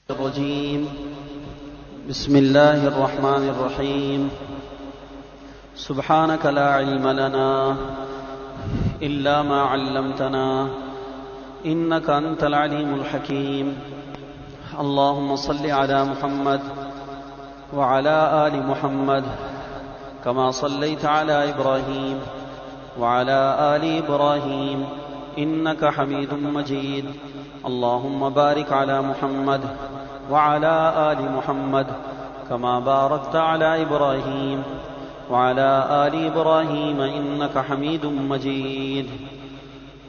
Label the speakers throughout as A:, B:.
A: الرجيم بسم الله الرحمن الرحيم سبحانك لا علم لنا إلا ما علمتنا إنك أنت العليم الحكيم اللهم صل على محمد وعلى آل محمد كما صليت على إبراهيم وعلى آل إبراهيم إنك حميد مجيد اللهم بارك على محمد وعلى آل محمد كما باركت على إبراهيم وعلى آل إبراهيم إنك حميد مجيد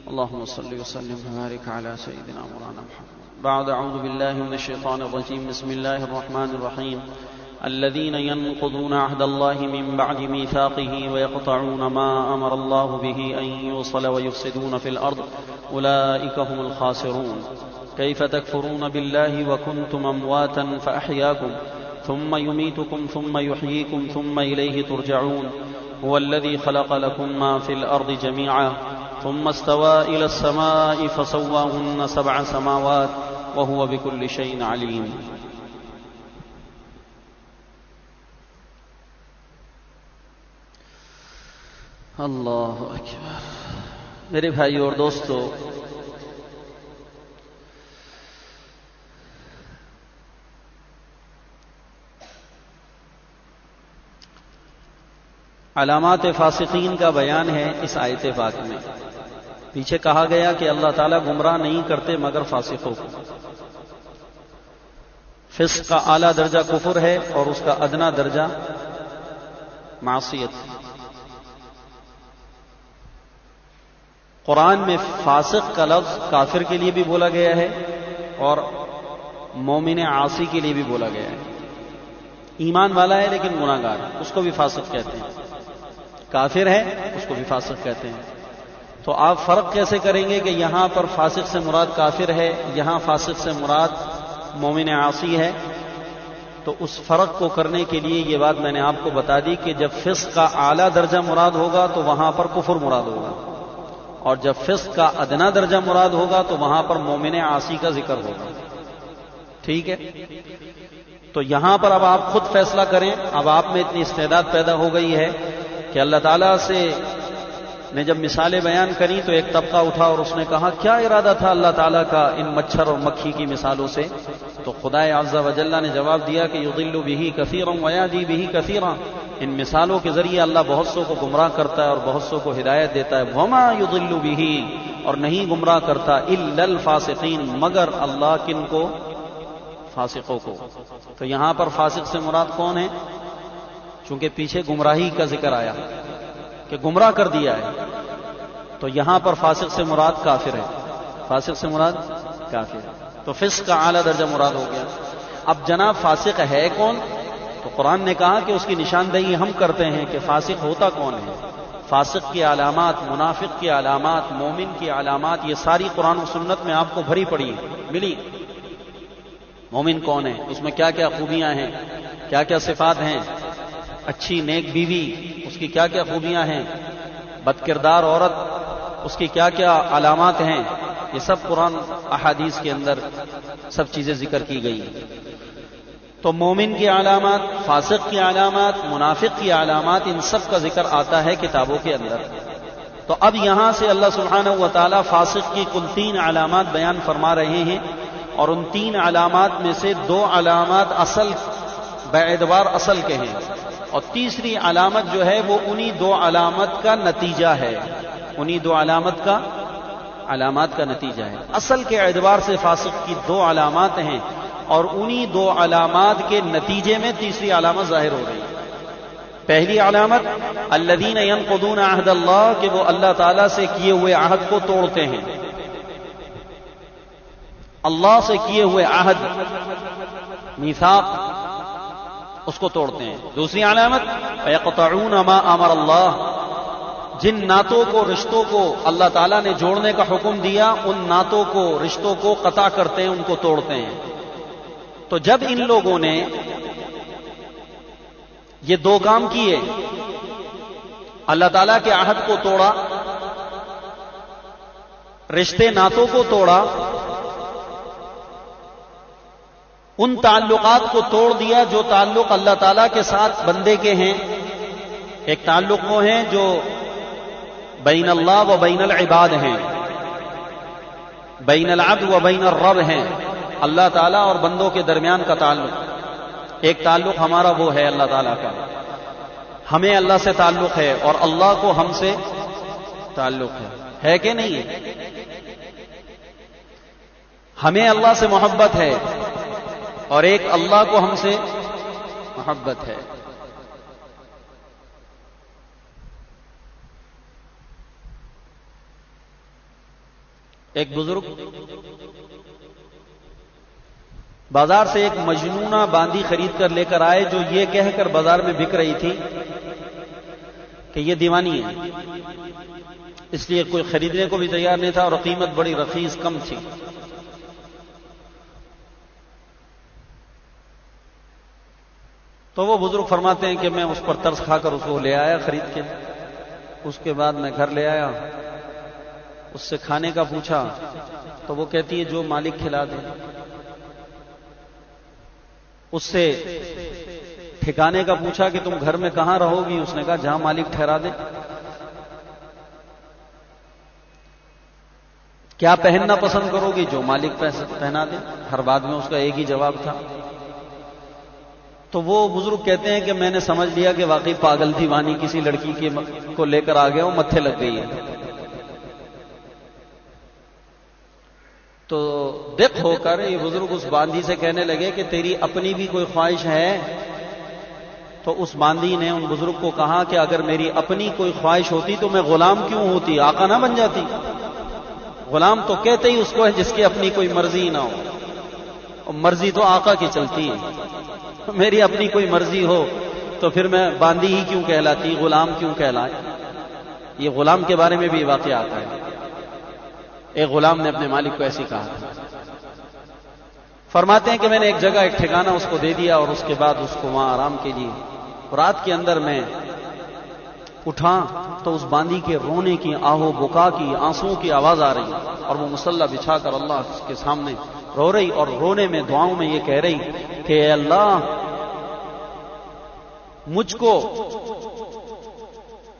A: اللهم صل وسلم وبارك على سيدنا مولانا محمد. بعد أعوذ بالله من الشيطان الرجيم بسم الله الرحمن الرحيم الذين ينقضون عهد الله من بعد ميثاقه ويقطعون ما أمر الله به أن يوصل ويفسدون في الأرض أولئك هم الخاسرون كيف تكفرون بالله وكنتم أمواتا فأحياكم ثم يميتكم ثم يحييكم ثم إليه ترجعون هو الذي خلق لكم ما في الأرض جميعا ثم استوى إلى السماء فسواهن 7 سماوات وهو بكل شيء عليم. اللہ اکبر. میرے بھائی اور دوستو، علامات فاسقین کا بیان ہے اس آیت پاک میں. پیچھے کہا گیا کہ اللہ تعالیٰ گمراہ نہیں کرتے مگر فاسقوں کو. فسق کا اعلیٰ درجہ کفر ہے اور اس کا ادنا درجہ معصیت. قرآن میں فاسق کا لفظ کافر کے لیے بھی بولا گیا ہے اور مومن عاصی کے لیے بھی بولا گیا ہے. ایمان والا ہے لیکن گناہگار ہے اس کو بھی فاسق کہتے ہیں. کافر ہے اس کو بھی فاسق کہتے ہیں. تو آپ فرق کیسے کریں گے کہ یہاں پر فاسق سے مراد کافر ہے، یہاں فاسق سے مراد مومن عاصی ہے؟ تو اس فرق کو کرنے کے لیے یہ بات میں نے آپ کو بتا دی کہ جب فسق کا اعلیٰ درجہ مراد ہوگا تو وہاں پر کفر مراد ہوگا، اور جب فسق کا ادنا درجہ مراد ہوگا تو وہاں پر مومن عاصی کا ذکر ہوگا. ٹھیک ہے؟ تو یہاں پر اب آپ خود فیصلہ کریں. اب آپ میں اتنی استعداد پیدا ہو گئی ہے کہ اللہ تعالیٰ سے نے جب مثالیں بیان کری تو ایک طبقہ اٹھا اور اس نے کہا کیا ارادہ تھا اللہ تعالیٰ کا ان مچھر اور مکھی کی مثالوں سے؟ تو خدا عز و جل نے جواب دیا کہ یضل بہ کثیرا ویہدی بہ کثیرا. ان مثالوں کے ذریعے اللہ بہت سو کو گمراہ کرتا ہے اور بہت سو کو ہدایت دیتا ہے. وما یضل بہ، اور نہیں گمراہ کرتا الا الفاسقین، مگر اللہ کن کو؟ فاسقوں کو. تو یہاں پر فاسق سے مراد کون ہے؟ چونکہ پیچھے گمراہی کا ذکر آیا کہ گمراہ کر دیا ہے، تو یہاں پر فاسق سے مراد کافر ہے. فاسق سے مراد کافر ہے. تو فسق کا اعلیٰ درجہ مراد ہو گیا. اب جناب فاسق ہے کون؟ تو قرآن نے کہا کہ اس کی نشاندہی ہم کرتے ہیں کہ فاسق ہوتا کون ہے. فاسق کی علامات، منافق کی علامات، مومن کی علامات، یہ ساری قرآن و سنت میں آپ کو بھری پڑی ملی. مومن کون ہے، اس میں کیا کیا خوبیاں ہیں، کیا کیا صفات ہیں. اچھی نیک بیوی، اس کی کیا کیا خوبیاں ہیں. بد کردار عورت، اس کی کیا کیا علامات ہیں. یہ سب قرآن احادیث کے اندر سب چیزیں ذکر کی گئی. تو مومن کی علامات، فاسق کی علامات، منافق کی علامات، ان سب کا ذکر آتا ہے کتابوں کے اندر. تو اب یہاں سے اللہ سبحانہ و تعالی فاسق کی کل 3 علامات بیان فرما رہے ہیں، اور ان 3 علامات میں سے 2 علامات اصل باعتبار اصل کے ہیں، اور تیسری علامت جو ہے وہ انہی 2 علامت کا نتیجہ ہے. انہی 2 علامات کا نتیجہ ہے. اصل کے اعتبار سے فاسق کی 2 علامات ہیں، اور انہی 2 علامات کے نتیجے میں تیسری علامت ظاہر ہو رہی ہے. پہلی علامت الذین ینقضون عہد اللہ، کہ وہ اللہ تعالیٰ سے کیے ہوئے عہد کو توڑتے ہیں. اللہ سے کیے ہوئے عہد، میثاق، اس کو توڑتے ہیں. دوسری علامت یقطعون ما امر اللہ، جن نعتوں کو، رشتوں کو اللہ تعالیٰ نے جوڑنے کا حکم دیا، ان نعتوں کو، رشتوں کو قطع کرتے ہیں، ان کو توڑتے ہیں. تو جب ان لوگوں نے یہ 2 کام کیے، اللہ تعالیٰ کے عہد کو توڑا، رشتے ناتوں کو توڑا، ان تعلقات کو توڑ دیا جو تعلق اللہ تعالیٰ کے ساتھ بندے کے ہیں. ایک تعلق وہ ہیں جو بین اللہ و بین العباد ہیں، بین العبد و بین الرب ہیں، اللہ تعالیٰ اور بندوں کے درمیان کا تعلق. ایک تعلق ہمارا وہ ہے اللہ تعالیٰ کا، ہمیں اللہ سے تعلق ہے اور اللہ کو ہم سے تعلق ہے کہ نہیں ہے؟ ہمیں اللہ سے محبت ہے اور ایک اللہ کو ہم سے محبت ہے. ایک بزرگ بازار سے ایک مجنونہ باندی خرید کر لے کر آئے، جو یہ کہہ کر بازار میں بک رہی تھی کہ یہ دیوانی ہے، اس لیے کوئی خریدنے کو بھی تیار نہیں تھا اور قیمت بڑی رخیص کم تھی. تو وہ بزرگ فرماتے ہیں کہ میں اس پر ترس کھا کر اس کو لے آیا خرید کے. اس کے بعد میں گھر لے آیا، اس سے کھانے کا پوچھا تو وہ کہتی ہے جو مالک کھلا دے. اس سے ٹھکانے کا پوچھا کہ تم گھر میں کہاں رہو گی؟ اس نے کہا جہاں مالک ٹھہرا دے. کیا پہننا پسند کرو گی؟ جو مالک پہنا دے. ہر بات میں اس کا ایک ہی جواب تھا. تو وہ بزرگ کہتے ہیں کہ میں نے سمجھ لیا کہ واقعی پاگل دیوانی کسی لڑکی کو لے کر آ گیا ہوں، متھے لگ گئی ہے. تو دق ہو کر یہ بزرگ اس باندی سے کہنے لگے کہ تیری اپنی بھی کوئی خواہش ہے؟ تو اس باندی نے ان بزرگ کو کہا کہ اگر میری اپنی کوئی خواہش ہوتی تو میں غلام کیوں ہوتی، آقا نہ بن جاتی. غلام تو کہتے ہی اس کو ہے جس کی اپنی کوئی مرضی نہ ہو، اور مرضی تو آقا کی چلتی ہے. میری اپنی کوئی مرضی ہو تو پھر میں باندی ہی کیوں کہلاتی، غلام کیوں کہلائے. یہ غلام کے بارے میں بھی واقعہ آتا ہے. ایک غلام نے اپنے مالک کو ایسی کہا تھا. فرماتے ہیں کہ میں نے ایک جگہ ایک ٹھکانہ اس کو دے دیا اور اس کے بعد اس کو وہاں آرام کے لیے. رات کے اندر میں اٹھا تو اس باندی کے رونے کی، آہو بکا کی، آنسوؤں کی آواز آ رہی اور وہ مصلی بچھا کر اللہ کے سامنے رو رہی اور رونے میں دعاؤں میں یہ کہہ رہی کہ اے اللہ مجھ کو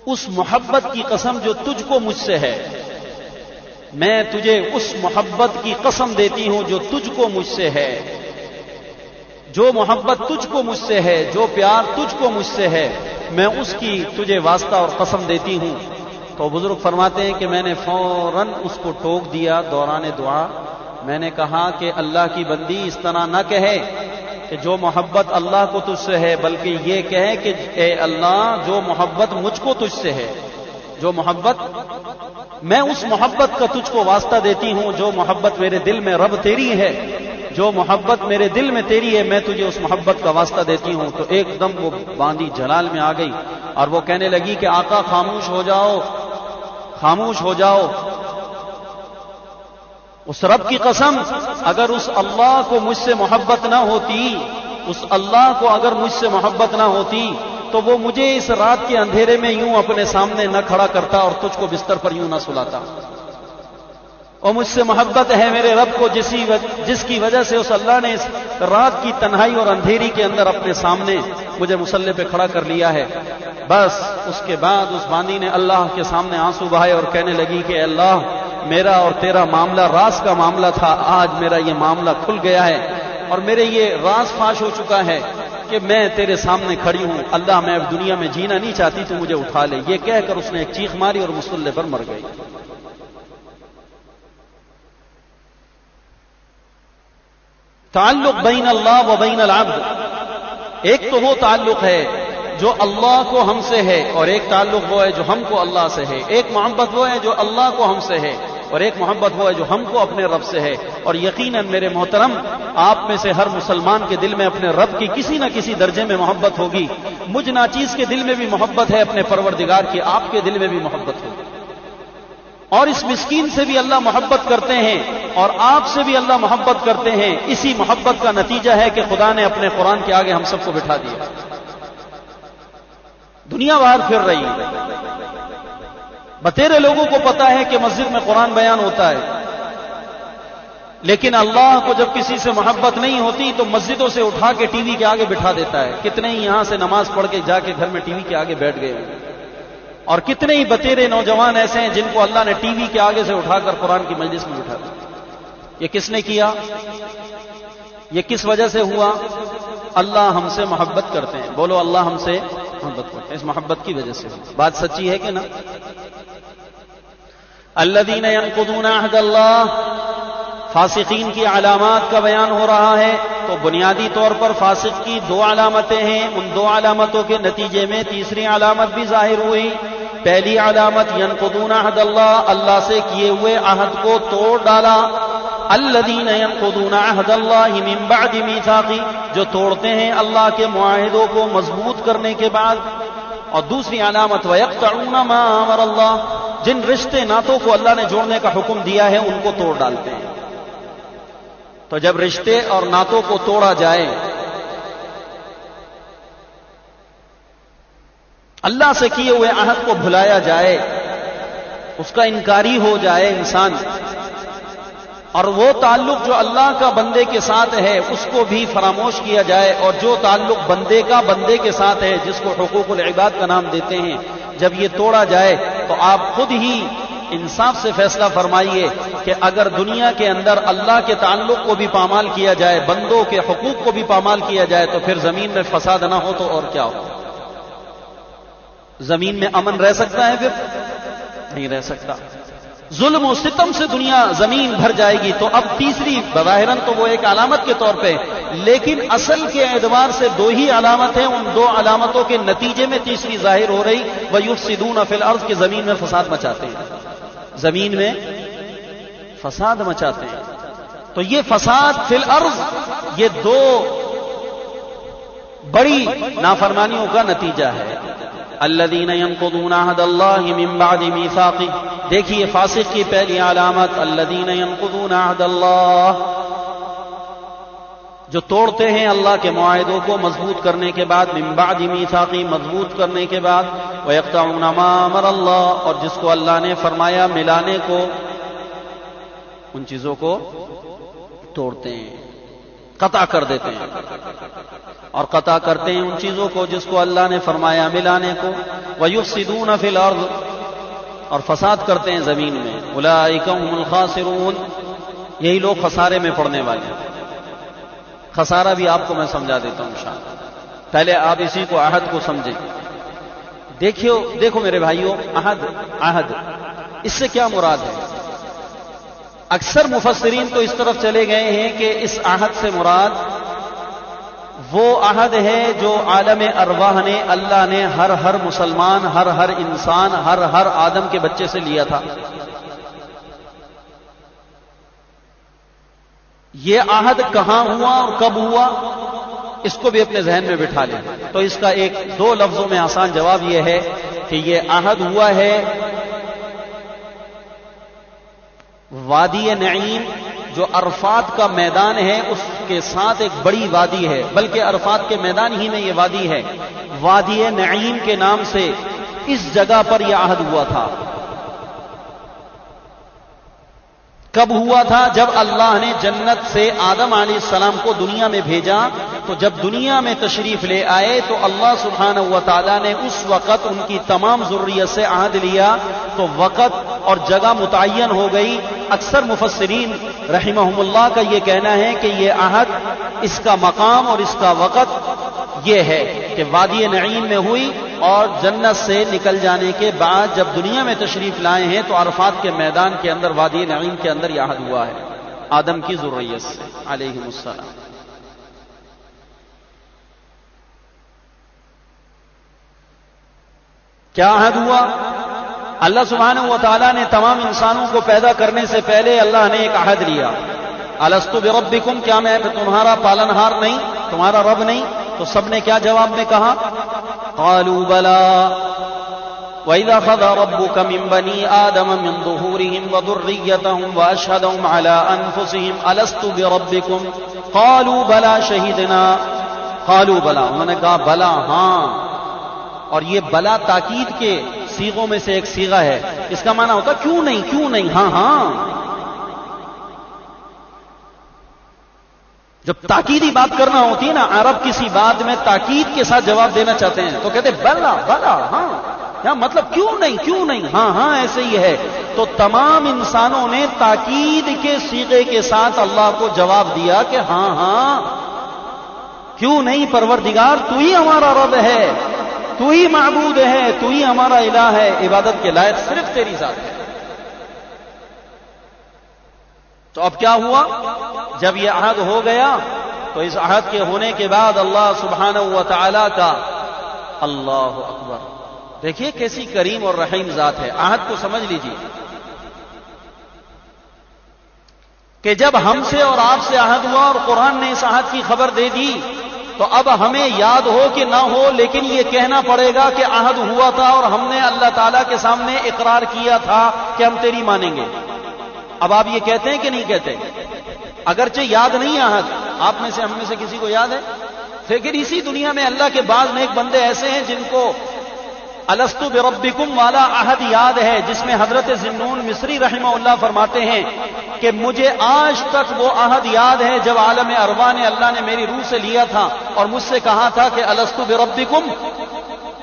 A: اس محبت کی قسم جو تجھ کو مجھ سے ہے، میں تجھے اس محبت کی قسم دیتی ہوں جو تجھ کو مجھ سے ہے. جو محبت تجھ کو مجھ سے ہے، جو پیار تجھ کو مجھ سے ہے، میں اس کی تجھے واسطہ اور قسم دیتی ہوں. تو بزرگ فرماتے ہیں کہ میں نے فوراً اس کو ٹوک دیا دوران دعا. میں نے کہا کہ اللہ کی بندی اس طرح نہ کہے کہ جو محبت اللہ کو تجھ سے ہے، بلکہ یہ کہے کہ اے اللہ جو محبت مجھ کو تجھ سے ہے، جو محبت میں اس محبت کا تجھ کو واسطہ دیتی ہوں، جو محبت میرے دل میں رب تیری ہے، جو محبت میرے دل میں تیری ہے، میں تجھے اس محبت کا واسطہ دیتی ہوں. تو ایک دم وہ باندی جلال میں آ گئی اور وہ کہنے لگی کہ آقا خاموش ہو جاؤ، خاموش ہو جاؤ. اس رب کی قسم اگر اس اللہ کو مجھ سے محبت نہ ہوتی، اس اللہ کو اگر مجھ سے محبت نہ ہوتی تو وہ مجھے اس رات کے اندھیرے میں یوں اپنے سامنے نہ کھڑا کرتا اور تجھ کو بستر پر یوں نہ سلاتا. اور مجھ سے محبت ہے میرے رب کو جس کی وجہ سے اس اللہ نے اس رات کی تنہائی اور اندھیری کے اندر اپنے سامنے مجھے مصلی پہ کھڑا کر لیا ہے. بس اس کے بعد اس باندی نے اللہ کے سامنے آنسو بہائے اور کہنے لگی کہ اللہ میرا اور تیرا معاملہ راز کا معاملہ تھا، آج میرا یہ معاملہ کھل گیا ہے اور میرے یہ راز فاش ہو چکا ہے کہ میں تیرے سامنے کھڑی ہوں. اللہ میں اب دنیا میں جینا نہیں چاہتی، تو مجھے اٹھا لے. یہ کہہ کر اس نے ایک چیخ ماری اور مصلی پر مر گئی. تعلق بین اللہ و بین العبد، ایک تو وہ تعلق ہے جو اللہ کو ہم سے ہے اور ایک تعلق وہ ہے جو ہم کو اللہ سے ہے. ایک محبت وہ ہے جو اللہ کو ہم سے ہے اور ایک محبت وہ ہے جو ہم کو اپنے رب سے ہے. اور یقیناً میرے محترم آپ میں سے ہر مسلمان کے دل میں اپنے رب کی کسی نہ کسی درجے میں محبت ہوگی. مجھ ناچیز کے دل میں بھی محبت ہے اپنے پروردگار کی، آپ کے دل میں بھی محبت ہوگی. اور اس مسکین سے بھی اللہ محبت کرتے ہیں اور آپ سے بھی اللہ محبت کرتے ہیں. اسی محبت کا نتیجہ ہے کہ خدا نے اپنے قرآن کے آگے ہم سب کو بٹھا دیا. دنیا باہر پھر رہی ہے، بتیرے لوگوں کو پتا ہے کہ مسجد میں قرآن بیان ہوتا ہے، لیکن اللہ کو جب کسی سے محبت نہیں ہوتی تو مسجدوں سے اٹھا کے ٹی وی کے آگے بٹھا دیتا ہے. کتنے ہی یہاں سے نماز پڑھ کے جا کے گھر میں ٹی وی کے آگے بیٹھ گئے ہیں, اور کتنے ہی بتیرے نوجوان ایسے ہیں جن کو اللہ نے ٹی وی کے آگے سے اٹھا کر قرآن کی مجلس میں بٹھا دیا. یہ کس نے کیا؟ یہ کس وجہ سے ہوا؟ اللہ ہم سے محبت کرتے ہیں. بولو اللہ ہم سے محبت کرتے ہیں, اس محبت کی وجہ سے. بات سچی ہے کہ نا؟ الذین ینقضون عہد اللہ, فاسقین کی علامات کا بیان ہو رہا ہے. تو بنیادی طور پر فاسق کی دو علامتیں ہیں. ان دو علامتوں کے نتیجے میں تیسری علامت بھی ظاہر ہوئی. پہلی علامت ینقضون عہد اللہ, اللہ سے کیے ہوئے عہد کو توڑ ڈالا. الذین ینقضون عہد اللہ من بعد میثاقہ, جو توڑتے ہیں اللہ کے معاہدوں کو مضبوط کرنے کے بعد. اور دوسری علامت ویقطعون ما امر اللہ, جن رشتے ناتوں کو اللہ نے جوڑنے کا حکم دیا ہے ان کو توڑ ڈالتے ہیں. تو جب رشتے اور ناتوں کو توڑا جائے, اللہ سے کیے ہوئے عہد کو بھلایا جائے, اس کا انکاری ہو جائے انسان, اور وہ تعلق جو اللہ کا بندے کے ساتھ ہے اس کو بھی فراموش کیا جائے, اور جو تعلق بندے کا بندے کے ساتھ ہے جس کو حقوق العباد کا نام دیتے ہیں, جب یہ توڑا جائے تو آپ خود ہی انصاف سے فیصلہ فرمائیے کہ اگر دنیا کے اندر اللہ کے تعلق کو بھی پامال کیا جائے, بندوں کے حقوق کو بھی پامال کیا جائے, تو پھر زمین میں فساد نہ ہو تو اور کیا ہو؟ زمین میں امن رہ سکتا ہے؟ پھر نہیں رہ سکتا. ظلم و ستم سے دنیا زمین بھر جائے گی. تو اب تیسری, بظاہراً تو وہ ایک علامت کے طور پہ, لیکن اصل کے اعتبار سے دو ہی علامت ہیں. ان دو علامتوں کے نتیجے میں تیسری ظاہر ہو رہی, وَيُفْسِدُونَ فِي الْأَرْضِ, کہ زمین میں فساد مچاتے ہیں, زمین میں فساد مچاتے ہیں. تو یہ فساد فی الارض, یہ دو بڑی نافرمانیوں کا نتیجہ ہے. الذین ینقضون عہد اللہ من بعد میثاقہ, دیکھیے فاسق کی پہلی علامت الذین ینقضون عہد اللہ, جو توڑتے ہیں اللہ کے معاہدوں کو مضبوط کرنے کے بعد, من بعد میثاقہ, مضبوط کرنے کے بعد, ویقطعون ما امر اللہ, اور جس کو اللہ نے فرمایا ملانے کو, ان چیزوں کو توڑتے ہیں, قطع کر دیتے ہیں, اور قطع کرتے ہیں ان چیزوں کو جس کو اللہ نے فرمایا ملانے کو. وَيُفْسِدُونَ فِي الْأَرْضِ, اور فساد کرتے ہیں زمین میں. أُولَٰئِكَ هُمُ الْخَاسِرُونَ, یہی لوگ خسارے میں پڑنے والے ہیں. خسارہ بھی آپ کو میں سمجھا دیتا ہوں انشاءاللہ. پہلے آپ اسی کو عہد کو سمجھیں. دیکھو میرے بھائیوں, عہد اس سے کیا مراد ہے؟ اکثر مفسرین تو اس طرف چلے گئے ہیں کہ اس عہد سے مراد وہ عہد ہے جو عالم ارواح نے, اللہ نے ہر مسلمان, ہر انسان, ہر آدم کے بچے سے لیا تھا. یہ عہد کہاں ہوا اور کب ہوا, اس کو بھی اپنے ذہن میں بٹھا لیں. تو اس کا ایک دو لفظوں میں آسان جواب یہ ہے کہ یہ عہد ہوا ہے وادی نعیم, جو عرفات کا میدان ہے اس کے ساتھ ایک بڑی وادی ہے, بلکہ عرفات کے میدان ہی میں یہ وادی ہے, وادی نعیم کے نام سے اس جگہ پر یہ عہد ہوا تھا. کب ہوا تھا؟ جب اللہ نے جنت سے آدم علیہ السلام کو دنیا میں بھیجا. تو جب دنیا میں تشریف لے آئے تو اللہ سبحانہ و تعالیٰ نے اس وقت ان کی تمام ذریت سے عہد لیا, تو وقت اور جگہ متعین ہو گئی. اکثر مفسرین رحمہم اللہ کا یہ کہنا ہے کہ یہ عہد, اس کا مقام اور اس کا وقت یہ ہے کہ وادی نعیم میں ہوئی, اور جنت سے نکل جانے کے بعد جب دنیا میں تشریف لائے ہیں تو عرفات کے میدان کے اندر, وادی نعیم کے اندر یہ عہد ہوا ہے آدم کی ذریت سے علیہم السلام. کیا عہد ہوا؟ اللہ سبحانہ و تعالیٰ نے تمام انسانوں کو پیدا کرنے سے پہلے اللہ نے ایک عہد لیا. الستُ بربکم, کیا میں تمہارا پالنہار نہیں, تمہارا رب نہیں؟ تو سب نے کیا جواب میں کہا؟ قالوا بلى وَإِذَا أَخَذَ رَبُّكَ مِن بَنِي آدَمَ مِن ظُهُورِهِمْ وَذُرِّيَّتَهُمْ وَأَشْهَدَهُمْ عَلَىٰ أَنفُسِهِمْ أَلَسْتُ بِرَبِّكُمْ قَالُوا بَلَىٰ شَهِدْنَا قَالُوا بَلَىٰ, انہوں نے کہا بلا, ہاں. اور یہ بلا تاکید کے صیغوں میں سے ایک صیغہ ہے. اس کا معنی ہوتا کیوں نہیں, ہاں. جب تاکیدی بات کرنا ہوتی ہے نا، عرب کسی بات میں تاکید کے ساتھ جواب دینا چاہتے ہیں تو کہتے ہیں بلا بلا، ہاں یا مطلب کیوں نہیں، ہاں ہاں ایسے ہی ہے. تو تمام انسانوں نے تاکید کے صیغے کے ساتھ اللہ کو جواب دیا کہ ہاں ہاں کیوں نہیں پروردگار، تو ہی ہمارا رب ہے، تو ہی معبود ہے، تو ہی ہمارا الہ ہے، عبادت کے لائق صرف تیری ذات ہے. تو اب کیا ہوا؟ جب یہ عہد ہو گیا تو اس عہد کے ہونے کے بعد اللہ سبحانہ و تعالی کا، اللہ اکبر، دیکھیے کیسی کریم اور رحیم ذات ہے. عہد کو سمجھ لیجیے کہ جب ہم سے اور آپ سے عہد ہوا اور قرآن نے اس عہد کی خبر دے دی تو اب ہمیں یاد ہو کہ نہ ہو لیکن یہ کہنا پڑے گا کہ عہد ہوا تھا اور ہم نے اللہ تعالیٰ کے سامنے اقرار کیا تھا کہ ہم تیری مانیں گے. اب آپ یہ کہتے ہیں کہ نہیں کہتے؟ اگرچہ یاد نہیں عہد، آپ میں سے ہم میں سے کسی کو یاد ہے؟ لیکن اسی دنیا میں اللہ کے بعض نیک بندے ایسے ہیں جن کو الستو بربکم والا عہد یاد ہے، جس میں حضرت ذنون مصری رحمہ اللہ فرماتے ہیں کہ مجھے آج تک وہ عہد یاد ہے جب عالم ارواح نے اللہ نے میری روح سے لیا تھا اور مجھ سے کہا تھا کہ الستو بربکم،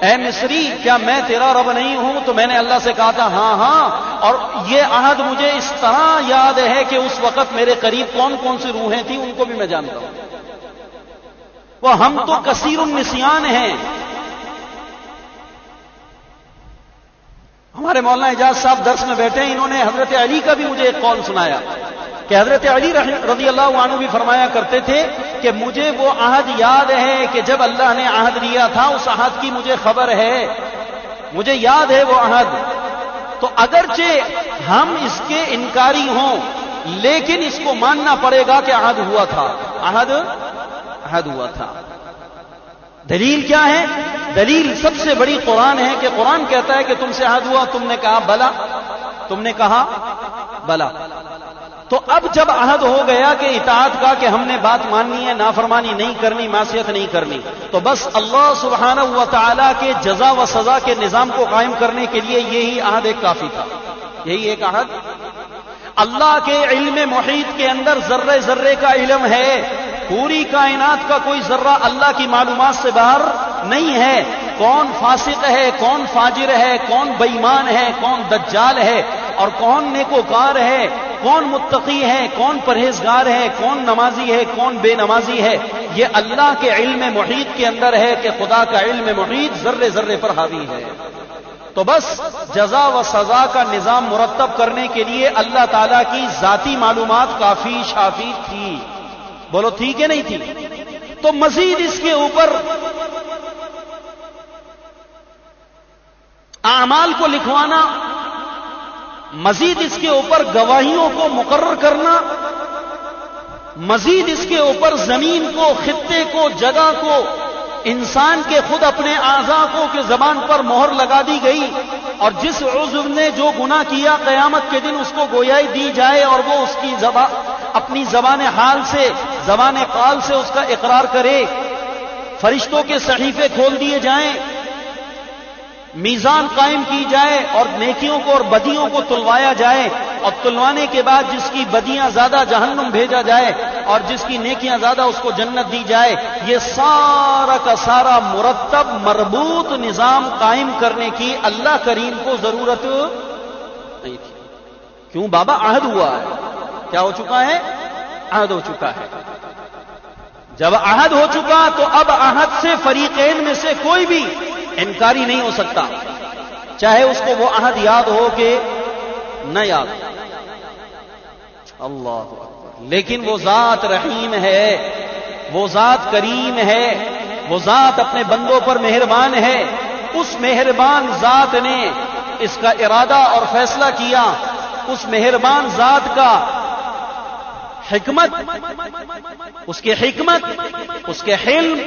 A: اے مصری کیا میں تیرا رب نہیں ہوں؟ تو میں نے اللہ سے کہا تھا ہاں ہاں. اور یہ عہد مجھے اس طرح یاد ہے کہ اس وقت میرے قریب کون کون سی روحیں تھیں ان کو بھی میں جانتا ہوں. وہ ہم تو کثیر النسیان ہیں. ہمارے مولانا اعجاز صاحب درس میں بیٹھے ہیں، انہوں نے حضرت علی کا بھی مجھے ایک قول سنایا کہ حضرت علی رضی اللہ عنہ بھی فرمایا کرتے تھے کہ مجھے وہ عہد یاد ہے کہ جب اللہ نے عہد لیا تھا اس عہد کی مجھے خبر ہے، مجھے یاد ہے وہ عہد. تو اگرچہ ہم اس کے انکاری ہوں لیکن اس کو ماننا پڑے گا کہ عہد ہوا تھا، عہد ہوا تھا. دلیل کیا ہے؟ دلیل سب سے بڑی قرآن ہے کہ قرآن کہتا ہے کہ تم سے عہد ہوا، تم نے کہا بلا، تم نے کہا بلا. تو اب جب عہد ہو گیا کہ اطاعت کا، کہ ہم نے بات ماننی ہے، نافرمانی نہیں کرنی، معصیت نہیں کرنی، تو بس اللہ سبحانہ و تعالی کے جزا و سزا کے نظام کو قائم کرنے کے لیے یہی عہد ایک کافی تھا. یہی ایک عہد. اللہ کے علم محیط کے اندر ذرے ذرے کا علم ہے، پوری کائنات کا کوئی ذرہ اللہ کی معلومات سے باہر نہیں ہے. کون فاسق ہے، کون فاجر ہے، کون بے ایمان ہے، کون دجال ہے، اور کون نیکوکار ہے، کون متقی ہے، کون پرہیزگار ہے، کون نمازی ہے، کون بے نمازی ہے، یہ اللہ کے علم محیط کے اندر ہے کہ خدا کا علم محیط ذرے ذرے پر حاوی ہے. تو بس جزا و سزا کا نظام مرتب کرنے کے لیے اللہ تعالیٰ کی ذاتی معلومات کافی شافی تھی. بولو تھی کہ نہیں تھی؟ تو مزید اس کے اوپر اعمال کو لکھوانا، مزید اس کے اوپر گواہیوں کو مقرر کرنا، مزید اس کے اوپر زمین کو، خطے کو، جگہ کو، انسان کے خود اپنے اعضاء کو کہ زبان پر مہر لگا دی گئی اور جس عضو نے جو گناہ کیا قیامت کے دن اس کو گویائی دی جائے اور وہ اس کی اپنی زبان حال سے، زبان قال سے اس کا اقرار کرے. فرشتوں کے صحیفے کھول دیے جائیں، میزان قائم کی جائے اور نیکیوں کو اور بدیوں کو تلوایا جائے، اور تلوانے کے بعد جس کی بدیاں زیادہ جہنم بھیجا جائے اور جس کی نیکیاں زیادہ اس کو جنت دی جائے. یہ سارا کا سارا مرتب مربوط نظام قائم کرنے کی اللہ کریم کو ضرورت نہیں تھی. کیوں بابا؟ عہد ہوا ہے. کیا ہو چکا ہے؟ عہد ہو چکا ہے. جب عہد ہو چکا تو اب عہد سے فریقین میں سے کوئی بھی انکاری نہیں ہو سکتا، چاہے اس کو وہ عہد یاد ہو کہ نہ یاد. اللہ اکبر. لیکن وہ ذات رحیم ہے، وہ ذات کریم ہے، وہ ذات اپنے بندوں پر مہربان ہے. اس مہربان ذات نے اس کا ارادہ اور فیصلہ کیا. اس مہربان ذات کا حکمت، اس کے حکمت، اس کے حلم،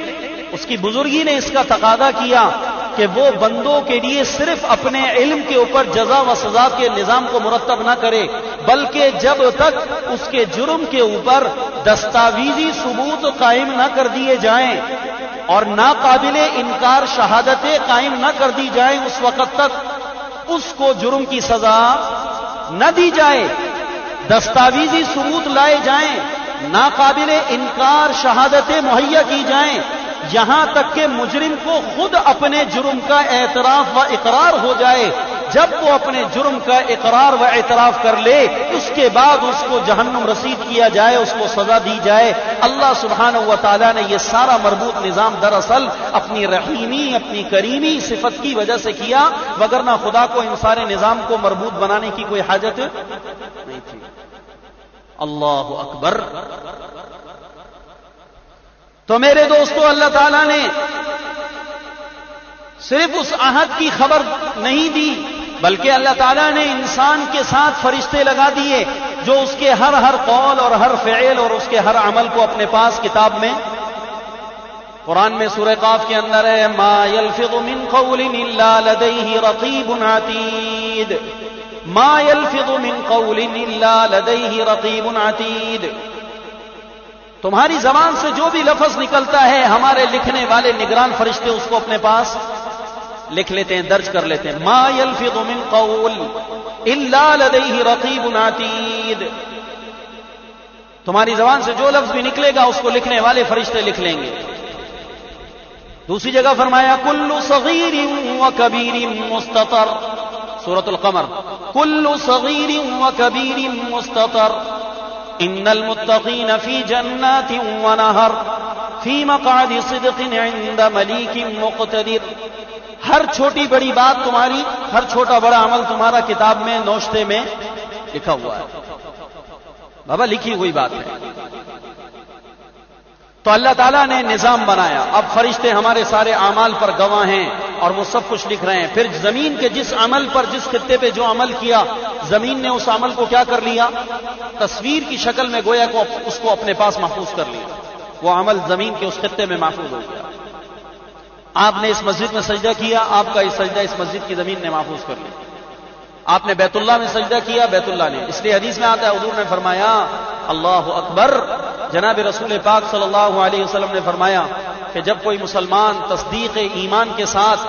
A: اس کی بزرگی نے اس کا تقاضا کیا کہ وہ بندوں کے لیے صرف اپنے علم کے اوپر جزا و سزا کے نظام کو مرتب نہ کرے، بلکہ جب تک اس کے جرم کے اوپر دستاویزی ثبوت قائم نہ کر دیے جائیں اور ناقابل انکار شہادتیں قائم نہ کر دی جائیں، اس وقت تک اس کو جرم کی سزا نہ دی جائے. دستاویزی ثبوت لائے جائیں، ناقابل انکار شہادتیں مہیا کی جائیں، یہاں تک کہ مجرم کو خود اپنے جرم کا اعتراف و اقرار ہو جائے۔ جب وہ اپنے جرم کا اقرار و اعتراف کر لے، اس کے بعد اس کو جہنم رسید کیا جائے، اس کو سزا دی جائے۔ اللہ سبحانہ و تعالیٰ نے یہ سارا مربوط نظام دراصل اپنی رحیمی، اپنی کریمی صفت کی وجہ سے کیا، وگرنہ خدا کو ان سارے نظام کو مربوط بنانے کی کوئی حاجت نہیں تھی۔ اللہ اکبر۔ تو میرے دوستو، اللہ تعالیٰ نے صرف اس عہد کی خبر نہیں دی، بلکہ اللہ تعالیٰ نے انسان کے ساتھ فرشتے لگا دیے جو اس کے ہر قول اور ہر فعل اور اس کے ہر عمل کو اپنے پاس کتاب میں، قرآن میں سورہ قاف کے اندر ہے، ما یلفظ من قول الا لدیہ رقیب عتید، ما یلفظ من قول الا لدیہ رقیب عتید۔ تمہاری زبان سے جو بھی لفظ نکلتا ہے، ہمارے لکھنے والے نگران فرشتے اس کو اپنے پاس لکھ لیتے ہیں، درج کر لیتے ہیں۔ ما یلفظ من قول الا لدیہ رقیب عتید، تمہاری زبان سے جو لفظ بھی نکلے گا اس کو لکھنے والے فرشتے لکھ لیں گے۔ دوسری جگہ فرمایا کل صغیر وکبیر مستطر، سورۃ القمر، کل صغیر وکبیر مستطر، ان المتقین فی جنات ونہر فی مقعد صدق عند ملیک مقتدر۔ ہر چھوٹی بڑی بات تمہاری، ہر چھوٹا بڑا عمل تمہارا کتاب میں، نوشتے میں لکھا ہوا ہے، بابا لکھی ہوئی بات ہے۔ تو اللہ تعالیٰ نے نظام بنایا، اب فرشتے ہمارے سارے اعمال پر گواہ ہیں اور وہ سب کچھ لکھ رہے ہیں۔ پھر زمین کے جس عمل پر، جس خطے پہ جو عمل کیا، زمین نے اس عمل کو کیا کر لیا؟ تصویر کی شکل میں گویا کو اس کو اپنے پاس محفوظ کر لیا، وہ عمل زمین کے اس خطے میں محفوظ ہو گیا۔ آپ نے اس مسجد میں سجدہ کیا، آپ کا اس سجدہ اس مسجد کی زمین نے محفوظ کر لیا۔ آپ نے بیت اللہ میں سجدہ کیا، بیت اللہ نے، اس لیے حدیث میں آتا ہے، حضور نے فرمایا اللہ اکبر، جناب رسول پاک صلی اللہ علیہ وسلم نے فرمایا کہ جب کوئی مسلمان تصدیق ایمان کے ساتھ،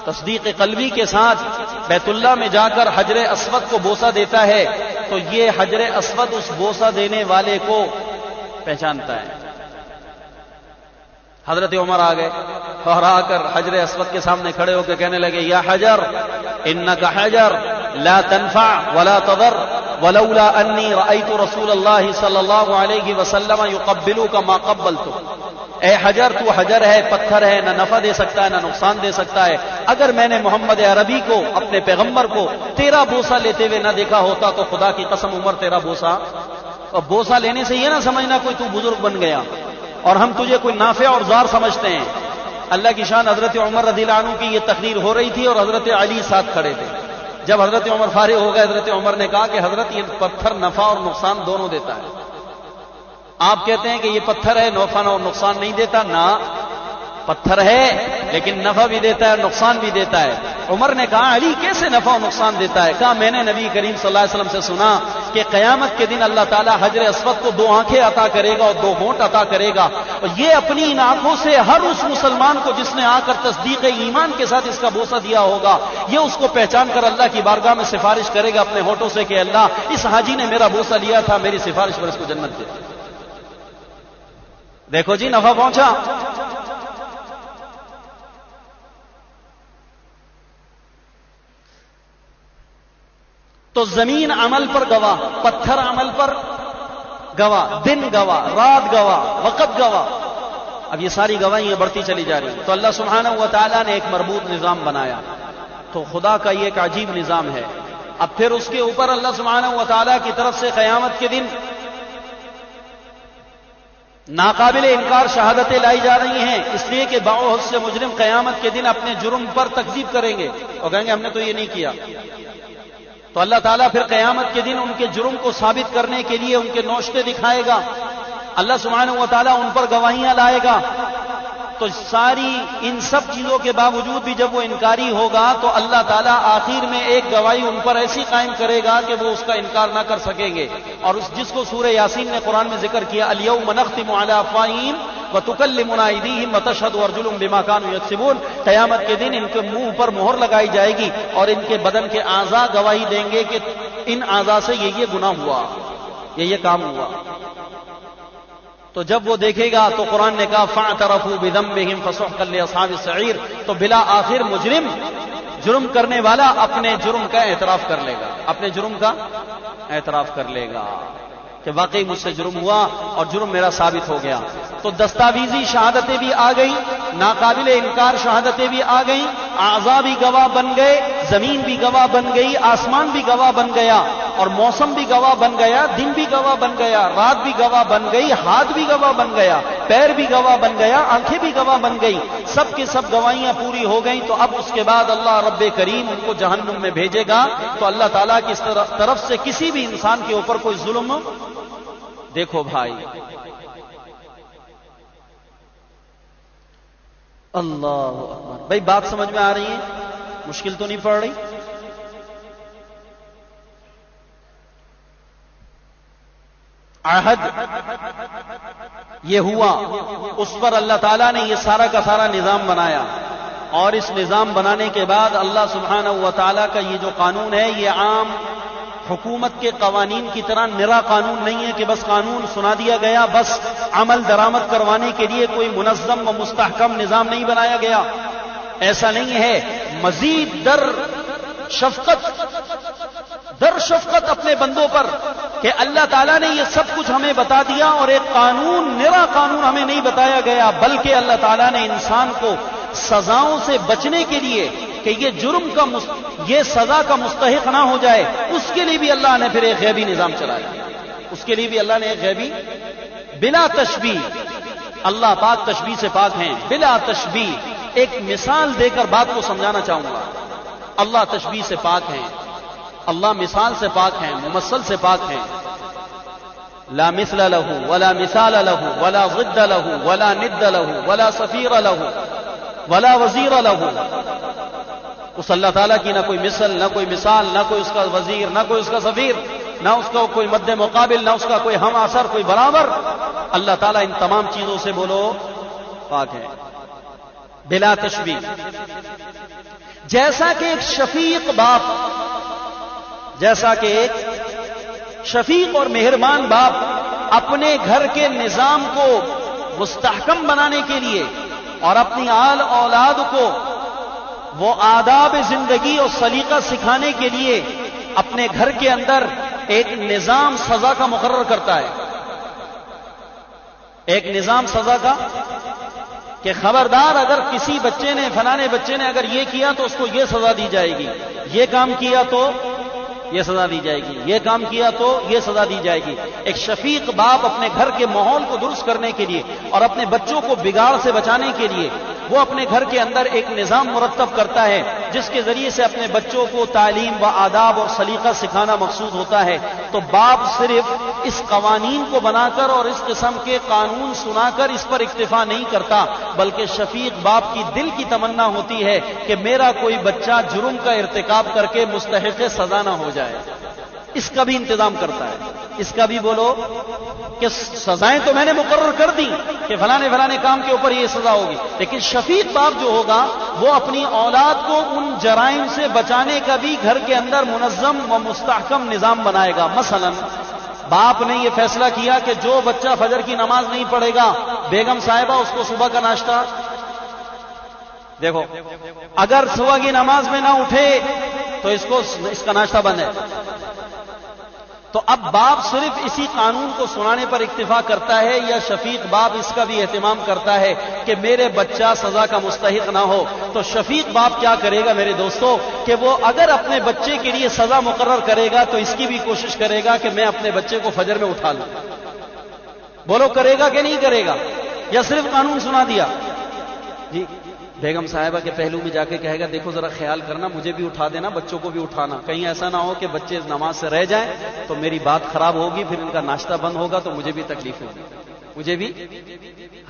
A: تصدیق قلبی کے ساتھ بیت اللہ میں جا کر حجر اسود کو بوسہ دیتا ہے تو یہ حجر اسود اس بوسہ دینے والے کو پہچانتا ہے۔ حضرت عمر آ گئے اور آ کر حجر اسود کے سامنے کھڑے ہو کے کہنے لگے، یا حجر انک حجر لا تنفع ولا تضر ولولا انی رأیت رسول اللہ صلی اللہ علیہ وسلم یقبلک ما قبلتک۔ اے حجر، تو حجر ہے، پتھر ہے، نہ نفع دے سکتا ہے نہ نقصان دے سکتا ہے۔ اگر میں نے محمد عربی کو، اپنے پیغمبر کو تیرا بوسہ لیتے ہوئے نہ دیکھا ہوتا تو خدا کی قسم عمر تیرا بوسہ، اور بوسہ لینے سے یہ نہ سمجھنا کوئی تو بزرگ بن گیا اور ہم تجھے کوئی نافع اور ضار سمجھتے ہیں۔ اللہ کی شان، حضرت عمر رضی اللہ عنہ کی یہ تقریر ہو رہی تھی اور حضرت علی ساتھ کھڑے تھے۔ جب حضرت عمر فارغ ہو گئے، حضرت عمر نے کہا کہ حضرت یہ پتھر نفع اور نقصان دونوں دیتا ہے۔ آپ کہتے ہیں کہ یہ پتھر ہے، نفع اور نقصان نہیں دیتا، نہ پتھر ہے لیکن نفع بھی دیتا ہے، نقصان بھی دیتا ہے۔ عمر نے کہا علی کیسے نفع و نقصان دیتا ہے؟ کہا میں نے نبی کریم صلی اللہ علیہ وسلم سے سنا کہ قیامت کے دن اللہ تعالیٰ حجر اسود کو 2 آنکھیں عطا کرے گا اور 2 ہونٹ عطا کرے گا، اور یہ اپنی ان آنکھوں سے ہر اس مسلمان کو جس نے آ کر تصدیق ایمان کے ساتھ اس کا بوسہ دیا ہوگا، یہ اس کو پہچان کر اللہ کی بارگاہ میں سفارش کرے گا اپنے ہونٹوں سے کہ اللہ، اس حاجی نے میرا بوسہ لیا تھا، میری سفارش پر اس کو جنت دے۔ دیکھو جی، نفع پہنچا۔ تو زمین عمل پر گواہ، پتھر عمل پر گواہ، دن گواہ، رات گواہ، وقت گواہ۔ اب یہ ساری گواہیاں بڑھتی چلی جا رہی ہیں۔ تو اللہ سبحانہ و تعالیٰ نے ایک مربوط نظام بنایا، تو خدا کا یہ ایک عجیب نظام ہے۔ اب پھر اس کے اوپر اللہ سبحانہ و تعالیٰ کی طرف سے قیامت کے دن ناقابل انکار شہادتیں لائی جا رہی ہیں، اس لیے کہ بہت سے مجرم قیامت کے دن اپنے جرم پر تکذیب کریں گے اور کہیں گے ہم نے تو یہ نہیں کیا۔ تو اللہ تعالیٰ پھر قیامت کے دن ان کے جرم کو ثابت کرنے کے لیے ان کے نوشتے دکھائے گا، اللہ سبحانہ و تعالیٰ ان پر گواہیاں لائے گا۔ تو ساری ان سب چیزوں کے باوجود بھی جب وہ انکاری ہوگا تو اللہ تعالیٰ آخر میں ایک گواہی ان پر ایسی قائم کرے گا کہ وہ اس کا انکار نہ کر سکیں گے، اور جس کو سورہ یاسین نے قرآن میں ذکر کیا، الیوم نختم علی افواہہم وتکلمنا ایدیہم وتشہد ارجلہم بما کانوا یکسبون۔ قیامت کے دن ان کے منہ پر مہر لگائی جائے گی اور ان کے بدن کے اعضاء گواہی دیں گے کہ ان اعضاء سے یہ گناہ ہوا، یہ کام ہوا۔ تو جب وہ دیکھے گا تو قرآن نے کہا فاعترفوا بذنبہم فسحقا لاصحاب السعیر، تو بلا آخر مجرم، جرم کرنے والا اپنے جرم کا اعتراف کر لے گا، اپنے جرم کا اعتراف کر لے گا کہ واقعی مجھ سے جرم ہوا اور جرم میرا ثابت ہو گیا۔ تو دستاویزی شہادتیں بھی آ گئیں، ناقابل انکار شہادتیں بھی آ گئیں، اعضاء بھی گواہ بن گئے، زمین بھی گواہ بن گئی، آسمان بھی گواہ بن گیا، اور موسم بھی گواہ بن گیا، دن بھی گواہ بن گیا، رات بھی گواہ بن گئی، ہاتھ بھی گواہ بن گیا، پیر بھی گواہ بن گیا، آنکھیں بھی گواہ بن گئی، سب کی سب گواہیاں پوری ہو گئیں۔ تو اب اس کے بعد اللہ رب کریم ان کو جہنم میں بھیجے گا۔ تو اللہ تعالیٰ کی طرف سے کسی بھی انسان کے اوپر کوئی ظلم، دیکھو بھائی، اللہ اکبر، بھائی بات سمجھ میں آ رہی ہے؟ مشکل تو نہیں پڑ رہی؟ عہد یہ ہوا، اس پر اللہ تعالیٰ نے یہ سارا کا سارا نظام بنایا، اور اس نظام بنانے کے بعد اللہ سبحانہ و تعالیٰ کا یہ جو قانون ہے، یہ عام حکومت کے قوانین کی طرح نرا قانون نہیں ہے کہ بس قانون سنا دیا گیا، بس عمل درآمد کروانے کے لیے کوئی منظم و مستحکم نظام نہیں بنایا گیا، ایسا نہیں ہے۔ مزید در شفقت اپنے بندوں پر کہ اللہ تعالیٰ نے یہ سب کچھ ہمیں بتا دیا، اور ایک قانون، نرا قانون ہمیں نہیں بتایا گیا، بلکہ اللہ تعالیٰ نے انسان کو سزاؤں سے بچنے کے لیے کہ یہ جرم کا یہ سزا کا مستحق نہ ہو جائے، اس کے لیے بھی اللہ نے پھر ایک غیبی نظام چلایا، اس کے لیے بھی اللہ نے ایک غیبی، بلا تشبیہ، اللہ پاک تشبیہ سے پاک ہیں، بلا تشبیہ، ایک مثال دے کر بات کو سمجھانا چاہوں گا۔ اللہ تشبیہ سے پاک ہیں، اللہ مثال سے پاک ہیں، ممثل سے پاک ہیں۔ لا مثل له ولا مثال له ولا ضد له ولا ند له ولا صفیر له ولا وزیر له، اس اللہ تعالیٰ کی نہ کوئی مثل، نہ کوئی مثال، نہ کوئی اس کا وزیر، نہ کوئی اس کا سفیر، نہ اس کا کوئی مد مقابل، نہ اس کا کوئی ہم اثر، کوئی برابر۔ اللہ تعالیٰ ان تمام چیزوں سے بولو پاک ہے، بلا تشبیہ۔ جیسا کہ ایک شفیق باپ، جیسا کہ ایک شفیق اور مہربان باپ اپنے گھر کے نظام کو مستحکم بنانے کے لیے اور اپنی آل اولاد کو وہ آداب زندگی اور سلیقہ سکھانے کے لیے اپنے گھر کے اندر ایک نظام سزا کا مقرر کرتا ہے، ایک نظام سزا کا، کہ خبردار اگر کسی بچے نے، فلانے بچے نے اگر یہ کیا تو اس کو یہ سزا دی جائے گی، یہ کام کیا تو یہ سزا دی جائے گی، یہ کام کیا تو یہ سزا دی جائے گی۔ ایک شفیق باپ اپنے گھر کے ماحول کو درست کرنے کے لیے اور اپنے بچوں کو بگاڑ سے بچانے کے لیے وہ اپنے گھر کے اندر ایک نظام مرتب کرتا ہے، جس کے ذریعے سے اپنے بچوں کو تعلیم و آداب اور سلیقہ سکھانا مقصود ہوتا ہے۔ تو باپ صرف اس قوانین کو بنا کر اور اس قسم کے قانون سنا کر اس پر اکتفا نہیں کرتا، بلکہ شفیق باپ کی دل کی تمنا ہوتی ہے کہ میرا کوئی بچہ جرم کا ارتکاب کر کے مستحق سزا نہ ہو جائے، اس کا بھی انتظام کرتا ہے، اس کا بھی بولو کہ سزائیں تو میں نے مقرر کر دی کہ فلانے فلانے کام کے اوپر یہ سزا ہوگی، لیکن شفیق باپ جو ہوگا وہ اپنی اولاد کو ان جرائم سے بچانے کا بھی گھر کے اندر منظم و مستحکم نظام بنائے گا۔ مثلا باپ نے یہ فیصلہ کیا کہ جو بچہ فجر کی نماز نہیں پڑھے گا، بیگم صاحبہ اس کو صبح کا ناشتہ، دیکھو اگر صبح کی نماز میں نہ اٹھے تو اس کا ناشتہ بند ہے۔ تو اب باپ صرف اسی قانون کو سنانے پر اکتفا کرتا ہے، یا شفیق باپ اس کا بھی اہتمام کرتا ہے کہ میرے بچہ سزا کا مستحق نہ ہو؟ تو شفیق باپ کیا کرے گا میرے دوستو کہ وہ اگر اپنے بچے کے لیے سزا مقرر کرے گا تو اس کی بھی کوشش کرے گا کہ میں اپنے بچے کو فجر میں اٹھا لوں۔ بولو کرے گا کہ نہیں کرے گا؟ یا صرف قانون سنا دیا؟ جی بیگم صاحبہ کے پہلو میں جا کے کہے گا دیکھو ذرا خیال کرنا، مجھے بھی اٹھا دینا، بچوں کو بھی اٹھانا، کہیں ایسا نہ ہو کہ بچے نماز سے رہ جائیں تو میری بات خراب ہوگی، پھر ان کا ناشتہ بند ہوگا تو مجھے بھی تکلیف ہوگی، مجھے بھی۔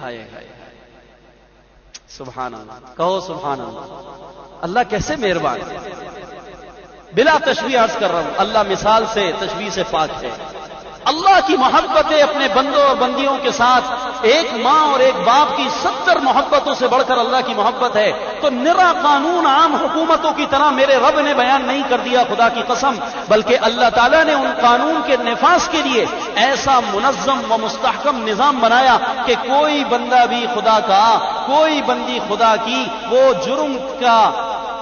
A: ہائے ہائے سبحان اللہ، کہو سبحان اللہ۔ اللہ کیسے مہربان، بلا تشبیہ عرض کر رہا ہوں، اللہ مثال سے، تشبیہ سے پاک ہے۔ اللہ کی محبتیں اپنے بندوں اور بندیوں کے ساتھ ایک ماں اور ایک باپ کی 70 محبتوں سے بڑھ کر اللہ کی محبت ہے، تو نرا قانون عام حکومتوں کی طرح میرے رب نے بیان نہیں کر دیا خدا کی قسم، بلکہ اللہ تعالیٰ نے ان قانون کے نفاذ کے لیے ایسا منظم و مستحکم نظام بنایا کہ کوئی بندہ بھی خدا کا، کوئی بندی خدا کی وہ جرم کا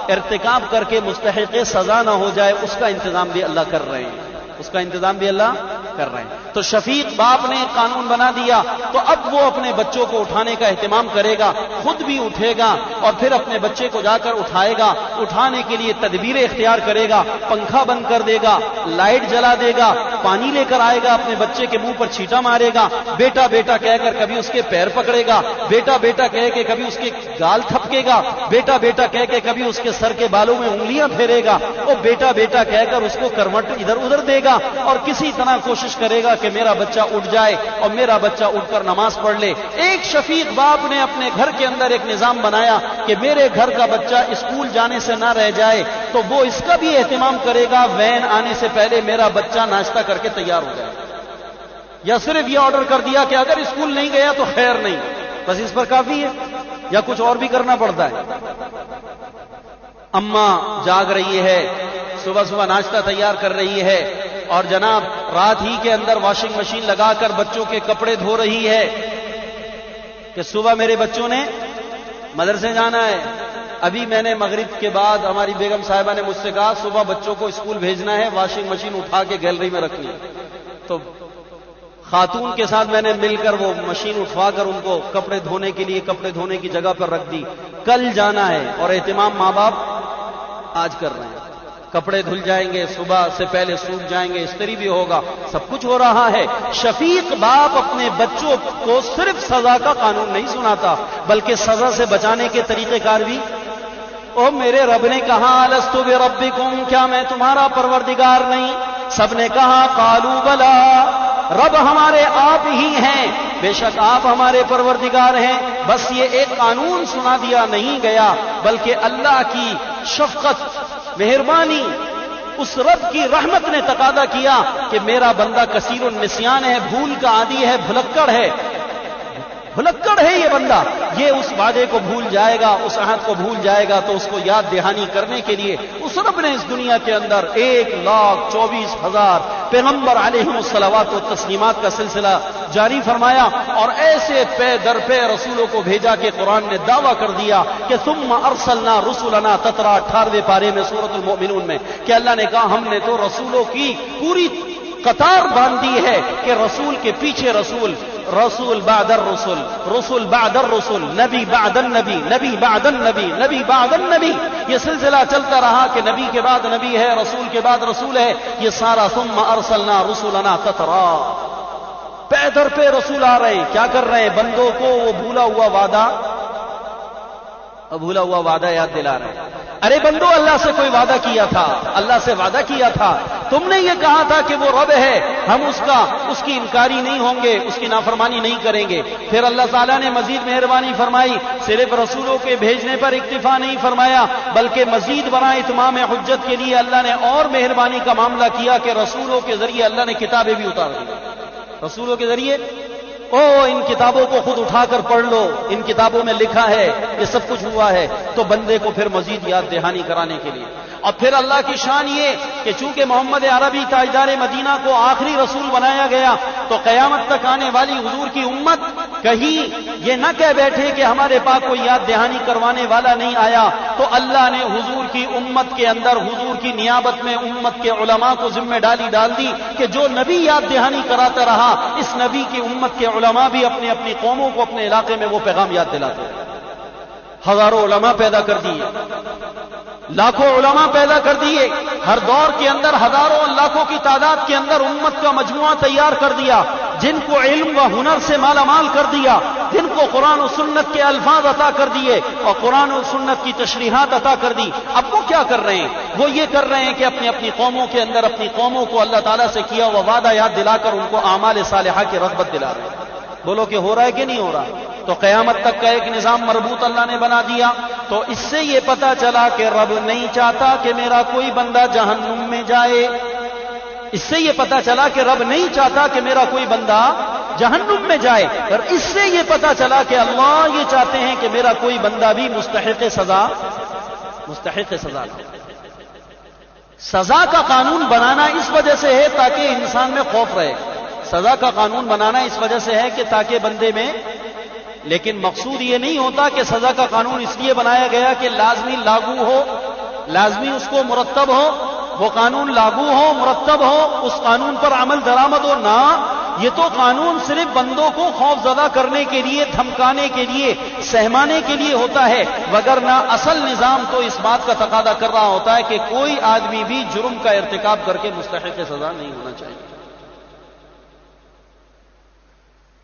A: ارتکاب کر کے مستحق سزا نہ ہو جائے، اس کا انتظام بھی اللہ کر رہے ہیں، اس کا انتظام بھی اللہ کر رہے ہیں۔ تو شفیق باپ نے قانون بنا دیا، تو اب وہ اپنے بچوں کو اٹھانے کا اہتمام کرے گا، خود بھی اٹھے گا اور پھر اپنے بچے کو جا کر اٹھائے گا، اٹھانے کے لیے تدبیریں اختیار کرے گا، پنکھا بند کر دے گا، لائٹ جلا دے گا، پانی لے کر آئے گا، اپنے بچے کے منہ پر چھینٹا مارے گا، بیٹا بیٹا کہہ کر کبھی اس کے پیر پکڑے گا، بیٹا بیٹا کہہ کے کبھی اس کے گال تھپکے گا، بیٹا بیٹا کہہ کے کبھی اس کے سر کے بالوں میں انگلیاں پھیرے گا، اور بیٹا بیٹا کہہ کر اس کو کروٹ ادھر ادھر دے گا، اور کسی طرح کوشش کرے گا کہ میرا بچہ اٹھ جائے اور میرا بچہ اٹھ کر نماز پڑھ لے۔ ایک شفیق باپ نے اپنے گھر کے اندر ایک نظام بنایا کہ میرے گھر کا بچہ اسکول جانے سے نہ رہ جائے، تو وہ اس کا بھی اہتمام کرے گا وین آنے سے پہلے میرا بچہ ناشتہ کر کے تیار ہو جائے، یا صرف یہ آرڈر کر دیا کہ اگر اسکول نہیں گیا تو خیر نہیں، بس اس پر کافی ہے یا کچھ اور بھی کرنا پڑتا ہے؟ اماں جاگ رہی ہے، صبح صبح ناشتہ تیار کر رہی ہے، اور جناب رات ہی کے اندر واشنگ مشین لگا کر بچوں کے کپڑے دھو رہی ہے کہ صبح میرے بچوں نے مدرسے جانا ہے۔ ابھی میں نے مغرب کے بعد ہماری بیگم صاحبہ نے مجھ سے کہا صبح بچوں کو اسکول بھیجنا ہے، واشنگ مشین اٹھا کے گیلری میں رکھنی ہے، تو خاتون کے ساتھ میں نے مل کر وہ مشین اٹھوا کر ان کو کپڑے دھونے کے لیے کپڑے دھونے کی جگہ پر رکھ دی۔ کل جانا ہے اور اہتمام ماں باپ آج کر رہے ہیں، کپڑے دھل جائیں گے، صبح سے پہلے سوکھ جائیں گے، استری بھی ہوگا، سب کچھ ہو رہا ہے۔ شفیق باپ اپنے بچوں کو صرف سزا کا قانون نہیں سناتا بلکہ سزا سے بچانے کے طریقہ کار بھی۔ او میرے رب نے کہا الست بربکم، کیا میں تمہارا پروردگار نہیں؟ سب نے کہا قالوا بلا، رب ہمارے آپ ہی ہیں، بے شک آپ ہمارے پروردگار ہیں۔ بس یہ ایک قانون سنا دیا نہیں گیا، بلکہ اللہ کی شفقت، مہربانی، اس رب کی رحمت نے تقاضا کیا کہ میرا بندہ کثیر النسیان ہے، بھول کا عادی ہے، بھلکڑ ہے، بھلکڑ ہے یہ بندہ، یہ اس وعدے کو بھول جائے گا، اس عہد کو بھول جائے گا، تو اس کو یاد دہانی کرنے کے لیے اس رب نے اس دنیا کے اندر 1,24,000 پیغمبر علیہم الصلوات و تسلیمات کا سلسلہ جاری فرمایا، اور ایسے پے در پے رسولوں کو بھیجا کہ قرآن نے دعویٰ کر دیا کہ ثم ارسلنا رسلنا تترا 18ویں پارے میں سورۃ المؤمنون میں کہ اللہ نے کہا ہم نے تو رسولوں کی پوری قطار باندھی ہے کہ رسول کے پیچھے رسول، رسول بعد الرسل، رسول بعد الرسل، نبی بعد النبی، نبی بعد النبی، نبی بعد النبی، یہ سلسلہ چلتا رہا کہ نبی کے بعد نبی ہے، رسول کے بعد رسول ہے، یہ سارا ثم ارسلنا رسلنا تترا، پے در پہ رسول آ رہے ہیں، کیا کر رہے ہیں؟ بندوں کو وہ بھولا ہوا وعدہ یاد دلا رہے ہیں۔ ارے بندو، اللہ سے کوئی وعدہ کیا تھا، اللہ سے وعدہ کیا تھا، تم نے یہ کہا تھا کہ وہ رب ہے، ہم اس کی انکاری نہیں ہوں گے، اس کی نافرمانی نہیں کریں گے۔ پھر اللہ تعالیٰ نے مزید مہربانی فرمائی، صرف رسولوں کے بھیجنے پر اکتفا نہیں فرمایا بلکہ مزید برائے اتمام حجت کے لیے اللہ نے اور مہربانی کا معاملہ کیا کہ رسولوں کے ذریعے اللہ نے کتابیں بھی اتار دی۔ رسولوں کے ذریعے ان کتابوں کو خود اٹھا کر پڑھ لو، ان کتابوں میں لکھا ہے، یہ سب کچھ ہوا ہے، تو بندے کو پھر مزید یاد دہانی کرانے کے لیے۔ اور پھر اللہ کی شان یہ کہ چونکہ محمد عربی تاجدار مدینہ کو آخری رسول بنایا گیا، تو قیامت تک آنے والی حضور کی امت کہیں یہ نہ کہہ بیٹھے کہ ہمارے پاس کوئی یاد دہانی کروانے والا نہیں آیا، تو اللہ نے حضور کی امت کے اندر حضور کی نیابت میں امت کے علماء کو ذمہ ڈال دی کہ جو نبی یاد دہانی کراتا رہا، اس نبی کی امت کے علماء بھی اپنی اپنی قوموں کو اپنے علاقے میں وہ پیغام یاد دلاتے ہیں۔ ہزاروں علماء پیدا کر دیے، لاکھوں علماء پیدا کر دیے، ہر دور کے اندر ہزاروں لاکھوں کی تعداد کے اندر امت کا مجموعہ تیار کر دیا، جن کو علم و ہنر سے مالا مال کر دیا، جن کو قرآن و سنت کے الفاظ عطا کر دیے اور قرآن و سنت کی تشریحات عطا کر دی۔ اب وہ کیا کر رہے ہیں؟ وہ یہ کر رہے ہیں کہ اپنی اپنی قوموں کے اندر اپنی قوموں کو اللہ تعالیٰ سے کیا ہوا وعدہ یاد دلا کر ان کو اعمال صالحہ کی رغبت دلا رہے ہیں۔ بولو کہ ہو رہا ہے کہ نہیں ہو رہا؟ تو قیامت تک کا ایک نظام مربوط اللہ نے بنا دیا۔ تو اس سے یہ پتا چلا کہ رب نہیں چاہتا کہ میرا کوئی بندہ جہنم میں جائے، اس سے یہ پتا چلا کہ رب نہیں چاہتا کہ میرا کوئی بندہ جہنم میں جائے. اور اس سے یہ پتا چلا کہ اللہ یہ چاہتے ہیں کہ میرا کوئی بندہ بھی مستحق سزا نہ. سزا کا قانون بنانا اس وجہ سے ہے تاکہ انسان میں خوف رہے. سزا کا قانون بنانا اس وجہ سے ہے کہ تاکہ بندے میں، لیکن مقصود یہ نہیں ہوتا کہ سزا کا قانون اس لیے بنایا گیا کہ لازمی لاگو ہو، لازمی اس کو مرتب ہو، وہ قانون لاگو ہو، مرتب ہو، اس قانون پر عمل درآمد ہو. نہ، یہ تو قانون صرف بندوں کو خوف زدہ کرنے کے لیے، دھمکانے کے لیے، سہمانے کے لیے ہوتا ہے، وگرنہ اصل نظام تو اس بات کا تقاضا کر رہا ہوتا ہے کہ کوئی آدمی بھی جرم کا ارتکاب کر کے مستحق سزا نہیں ہونا چاہیے.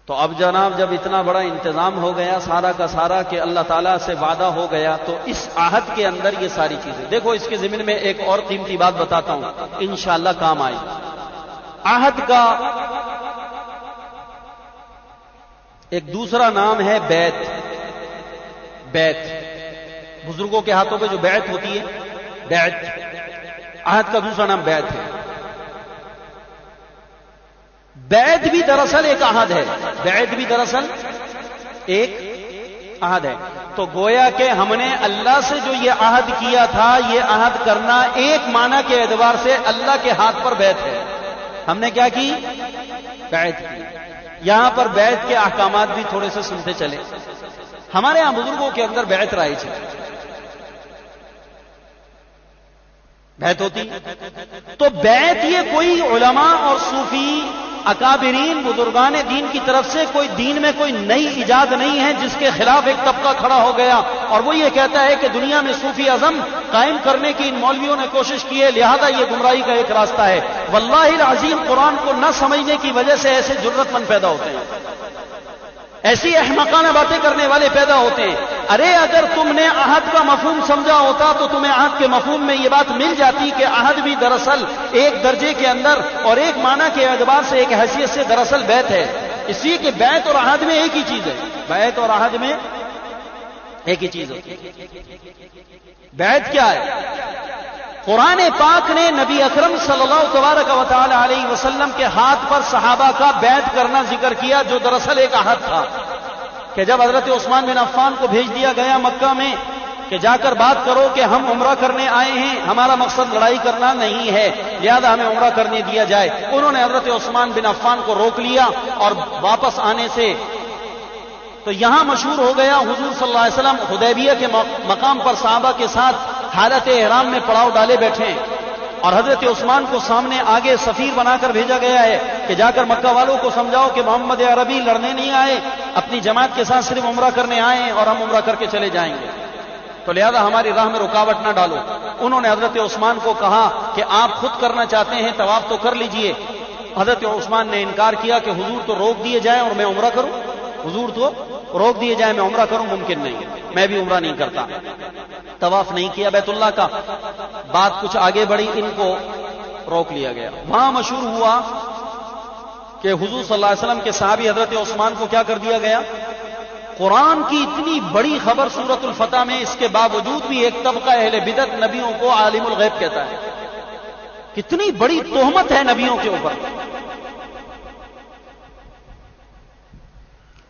A: تو اب جناب جب اتنا بڑا انتظام ہو گیا سارا کا سارا کہ اللہ تعالیٰ سے وعدہ ہو گیا، تو اس عہد کے اندر یہ ساری چیزیں دیکھو. اس کے ضمن میں ایک اور قیمتی بات بتاتا ہوں، انشاءاللہ کام آئے. عہد کا ایک دوسرا نام ہے بیعت. بیعت بزرگوں کے ہاتھوں پہ جو بیعت ہوتی ہے، بیعت. عہد کا دوسرا نام بیعت ہے. بیعت بھی دراصل ایک عہد ہے. بیعت بھی دراصل ایک عہد ہے. تو گویا کہ ہم نے اللہ سے جو یہ عہد کیا تھا، یہ عہد کرنا ایک معنی کے اعتبار سے اللہ کے ہاتھ پر بیعت ہے. ہم نے کیا کی؟ بیعت کی. یہاں پر بیعت کے احکامات بھی تھوڑے سے سنتے چلے. ہمارے یہاں بزرگوں کے اندر بیعت رائج ہے، بیعت ہوتی. تو بیعت یہ کوئی علماء اور صوفی اکابرین بزرگان دین کی طرف سے کوئی دین میں کوئی نئی ایجاد نہیں ہے جس کے خلاف ایک طبقہ کھڑا ہو گیا اور وہ یہ کہتا ہے کہ دنیا میں صوفی ازم قائم کرنے کی ان مولویوں نے کوشش کی ہے، لہذا یہ گمراہی کا ایک راستہ ہے. واللہ العظیم قرآن کو نہ سمجھنے کی وجہ سے ایسے جرت مند پیدا ہوتے ہیں، ایسی احمقانہ باتیں کرنے والے پیدا ہوتے ہیں. ارے اگر تم نے عہد کا مفہوم سمجھا ہوتا تو تمہیں عہد کے مفہوم میں یہ بات مل جاتی کہ عہد بھی دراصل ایک درجے کے اندر اور ایک معنی کے اعتبار سے ایک حیثیت سے دراصل بیعت ہے. اس لیے کہ بیعت اور عہد میں ایک ہی چیز ہے. بیعت اور عہد میں ایک ہی چیز ہوتی ہے. بیعت کیا ہے؟ قرآن پاک نے نبی اکرم صلی اللہ تبارک و تعالی علیہ وسلم کے ہاتھ پر صحابہ کا بیعت کرنا ذکر کیا، جو دراصل ایک عہد تھا کہ جب حضرت عثمان بن عفان کو بھیج دیا گیا مکہ میں کہ جا کر بات کرو کہ ہم عمرہ کرنے آئے ہیں، ہمارا مقصد لڑائی کرنا نہیں ہے، لہذا ہمیں عمرہ کرنے دیا جائے. انہوں نے حضرت عثمان بن عفان کو روک لیا اور واپس آنے سے تو یہاں مشہور ہو گیا حضور صلی اللہ علیہ وسلم حدیبیہ کے مقام پر صحابہ کے ساتھ حالت احرام میں پڑاؤ ڈالے بیٹھے ہیں اور حضرت عثمان کو سامنے آگے سفیر بنا کر بھیجا گیا ہے کہ جا کر مکہ والوں کو سمجھاؤ کہ محمد عربی لڑنے نہیں آئے، اپنی جماعت کے ساتھ صرف عمرہ کرنے آئے ہیں اور ہم عمرہ کر کے چلے جائیں گے، تو لہذا ہماری راہ میں رکاوٹ نہ ڈالو. انہوں نے حضرت عثمان کو کہا کہ آپ خود کرنا چاہتے ہیں طواف تو کر لیجئے. حضرت عثمان نے انکار کیا کہ حضور تو روک دیے جائیں اور میں عمرہ کروں، حضور تو روک دیے جائیں میں عمرہ کروں، ممکن نہیں، میں بھی عمرہ نہیں کرتا. طواف نہیں کیا بیت اللہ کا. بات کچھ آگے بڑھی، ان کو روک لیا گیا. وہاں مشہور ہوا کہ حضور صلی اللہ علیہ وسلم کے صحابی حضرت عثمان کو کیا کر دیا گیا؟ قرآن کی اتنی بڑی خبر سورۃ الفتح میں، اس کے باوجود بھی ایک طبقہ اہل بدعت نبیوں کو عالم الغیب کہتا ہے. کتنی بڑی تہمت ہے نبیوں کے اوپر.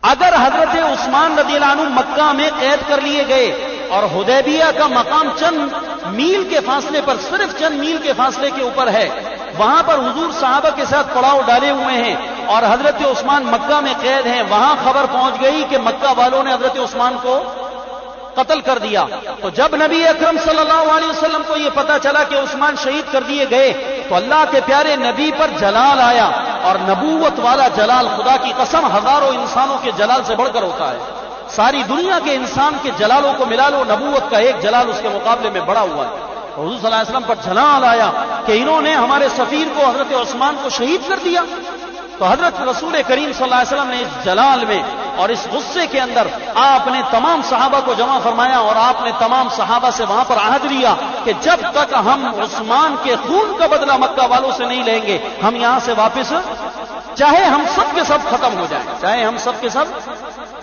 A: اگر حضرت عثمان رضی اللہ عنہ مکہ میں قید کر لیے گئے اور حدیبیہ کا مقام چند میل کے فاصلے پر، صرف چند میل کے فاصلے کے اوپر ہے، وہاں پر حضور صحابہ کے ساتھ پڑاؤ ڈالے ہوئے ہیں اور حضرت عثمان مکہ میں قید ہیں، وہاں خبر پہنچ گئی کہ مکہ والوں نے حضرت عثمان کو قتل کر دیا. تو جب نبی اکرم صلی اللہ علیہ وسلم کو یہ پتا چلا کہ عثمان شہید کر دیے گئے تو اللہ کے پیارے نبی پر جلال آیا، اور نبوت والا جلال خدا کی قسم ہزاروں انسانوں کے جلال سے بڑھ کر ہوتا ہے. ساری دنیا کے انسان کے جلالوں کو ملا لو، نبوت کا ایک جلال اس کے مقابلے میں بڑا ہوا ہے. حضور صلی اللہ علیہ وسلم پر جلال آیا کہ انہوں نے ہمارے سفیر کو حضرت عثمان کو شہید کر دیا. تو حضرت رسول کریم صلی اللہ علیہ وسلم نے اس جلال میں اور اس غصے کے اندر آپ نے تمام صحابہ کو جمع فرمایا اور آپ نے تمام صحابہ سے وہاں پر عہد لیا کہ جب تک ہم عثمان کے خون کا بدلہ مکہ والوں سے نہیں لیں گے، ہم یہاں سے واپس، چاہے ہم سب کے سب ختم ہو جائیں، چاہے ہم سب کے سب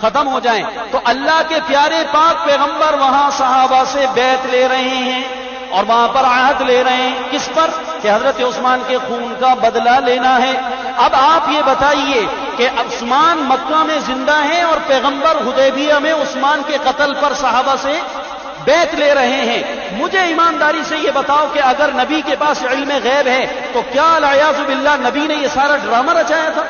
A: ختم ہو جائیں. تو اللہ کے پیارے پاک پیغمبر وہاں صحابہ سے بیعت لے رہے ہیں اور وہاں پر عہد لے رہے ہیں. کس پر؟ کہ حضرت عثمان کے خون کا بدلہ لینا ہے. اب آپ یہ بتائیے کہ کہ عثمان مکہ میں زندہ ہیں اور پیغمبر حدیبیہ میں عثمان کے قتل پر صحابہ سے بیعت لے رہے ہیں. مجھے ایمانداری سے یہ بتاؤ کہ اگر نبی کے پاس علم غیب ہے تو کیا العیاذ باللہ نبی نے یہ سارا ڈرامہ رچایا تھا؟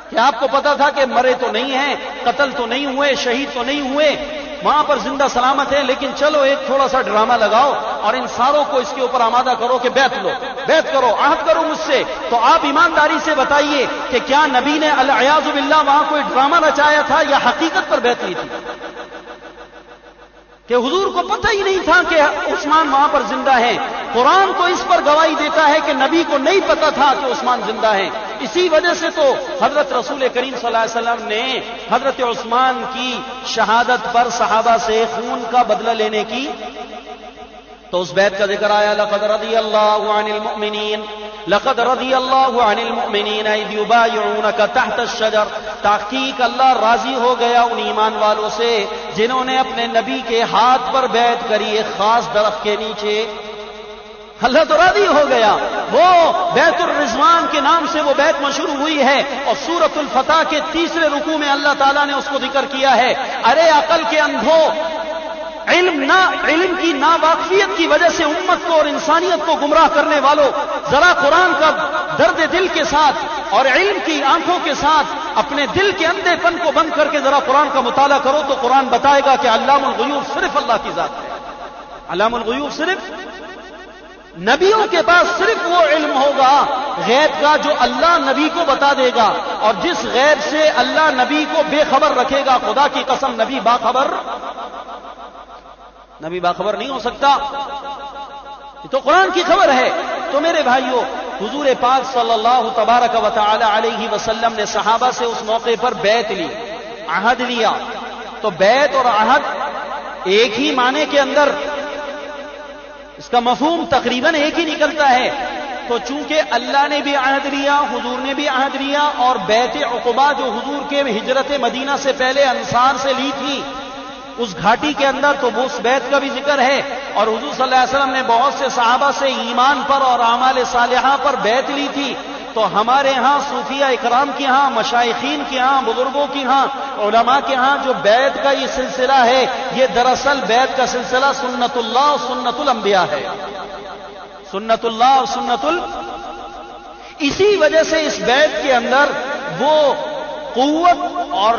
A: کہ آپ کو پتا تھا کہ مرے تو نہیں ہیں، قتل تو نہیں ہوئے، شہید تو نہیں ہوئے، وہاں پر زندہ سلامت ہیں، لیکن چلو ایک تھوڑا سا ڈرامہ لگاؤ اور ان ساروں کو اس کے اوپر آمادہ کرو کہ بیعت لو، بیعت کرو، عہد کرو مجھ سے. تو آپ ایمانداری سے بتائیے کہ کیا نبی نے العیاذ باللہ وہاں کوئی ڈرامہ رچایا تھا یا حقیقت پر بیعت لی تھی؟ کہ حضور کو پتہ ہی نہیں تھا کہ عثمان وہاں پر زندہ ہیں. قرآن تو اس پر گواہی دیتا ہے کہ نبی کو نہیں پتہ تھا کہ عثمان زندہ ہیں. اسی وجہ سے تو حضرت رسول کریم صلی اللہ علیہ وسلم نے حضرت عثمان کی شہادت پر صحابہ سے خون کا بدلہ لینے کی تو اس بیعت کا ذکر آیا. لقد رضی اللہ عن المؤمنین، لقد رضی اللہ عن المؤمنین اذ یبایعونک تحت الشجر. تحقیق اللہ راضی ہو گیا ان ایمان والوں سے جنہوں نے اپنے نبی کے ہاتھ پر بیعت کری ایک خاص درخت کے نیچے. اللہ تو راضی ہو گیا. وہ بیعت الرضوان کے نام سے وہ بیعت مشہور ہوئی ہے اور سورۃ الفتح کے تیسرے رکوع میں اللہ تعالیٰ نے اس کو ذکر کیا ہے. ارے عقل کے اندھو، علم کی ناواقفیت کی وجہ سے امت کو اور انسانیت کو گمراہ کرنے والوں، ذرا قرآن کا درد دل کے ساتھ اور علم کی آنکھوں کے ساتھ اپنے دل کے اندھے پن کو بند کر کے ذرا قرآن کا مطالعہ کرو تو قرآن بتائے گا کہ علام الغیوب صرف اللہ کی ذات ہے. علام الغیوب صرف نبیوں کے پاس صرف وہ علم ہوگا غیب کا جو اللہ نبی کو بتا دے گا، اور جس غیب سے اللہ نبی کو بے خبر رکھے گا، خدا کی قسم نبی باخبر نہیں ہو سکتا. یہ تو قرآن کی خبر ہے. تو میرے بھائیوں، حضور پاک صلی اللہ تبارک و تعالی علیہ وسلم نے صحابہ سے اس موقع پر بیعت لی، عہد لیا. تو بیعت اور عہد ایک ہی معنی کے اندر اس کا مفہوم تقریباً ایک ہی نکلتا ہے. تو چونکہ اللہ نے بھی عہد لیا، حضور نے بھی عہد لیا، اور بیعت عقبہ جو حضور کے ہجرت مدینہ سے پہلے انصار سے لی تھی اس گھاٹی کے اندر، تو وہ اس بیعت کا بھی ذکر ہے. اور حضور صلی اللہ علیہ وسلم نے بہت سے صحابہ سے ایمان پر اور اعمال صالحہ پر بیعت لی تھی. تو ہمارے ہاں صوفیہ اکرام کے ہاں، مشائخین کے ہاں، بزرگوں کے ہاں، علماء کے ہاں جو بیعت کا یہ سلسلہ ہے، یہ دراصل بیعت کا سلسلہ سنت اللہ اور سنت الانبیاء ہے. سنت اللہ اور اسی وجہ سے اس بیعت کے اندر وہ قوت اور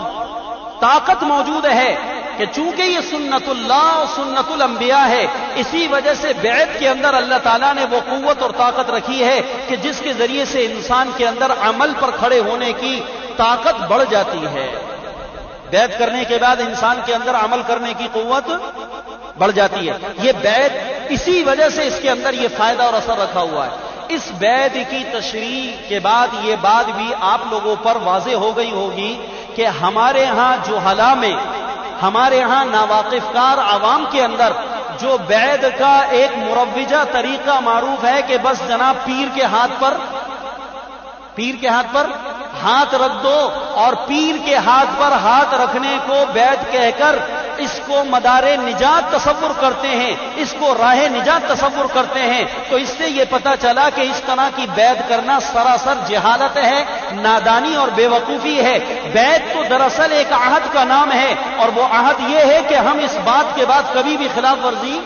A: طاقت موجود ہے کہ چونکہ یہ سنت اللہ اور سنت الانبیاء ہے، اسی وجہ سے بیعت کے اندر اللہ تعالیٰ نے وہ قوت اور طاقت رکھی ہے کہ جس کے ذریعے سے انسان کے اندر عمل پر کھڑے ہونے کی طاقت بڑھ جاتی ہے. بیعت کرنے کے بعد انسان کے اندر عمل کرنے کی قوت بڑھ جاتی ہے. یہ بیعت اسی وجہ سے اس کے اندر یہ فائدہ اور اثر رکھا ہوا ہے. اس بیعت کی تشریح کے بعد یہ بات بھی آپ لوگوں پر واضح ہو گئی ہوگی کہ ہمارے ہاں جہلا میں، ہمارے ہاں ناواقف کار عوام کے اندر جو بیعت کا ایک مروجہ طریقہ معروف ہے کہ بس جناب پیر کے ہاتھ پر ہاتھ رکھ دو، اور پیر کے ہاتھ پر ہاتھ رکھنے کو بیعت کہہ کر اس کو مدار نجات تصور کرتے ہیں، اس کو راہ نجات تصور کرتے ہیں. تو اس سے یہ پتہ چلا کہ اس طرح کی بیعت کرنا سراسر جہالت ہے، نادانی اور بے وقوفی ہے. بیعت تو دراصل ایک عہد کا نام ہے، اور وہ عہد یہ ہے کہ ہم اس بات کے بعد کبھی بھی خلاف ورزی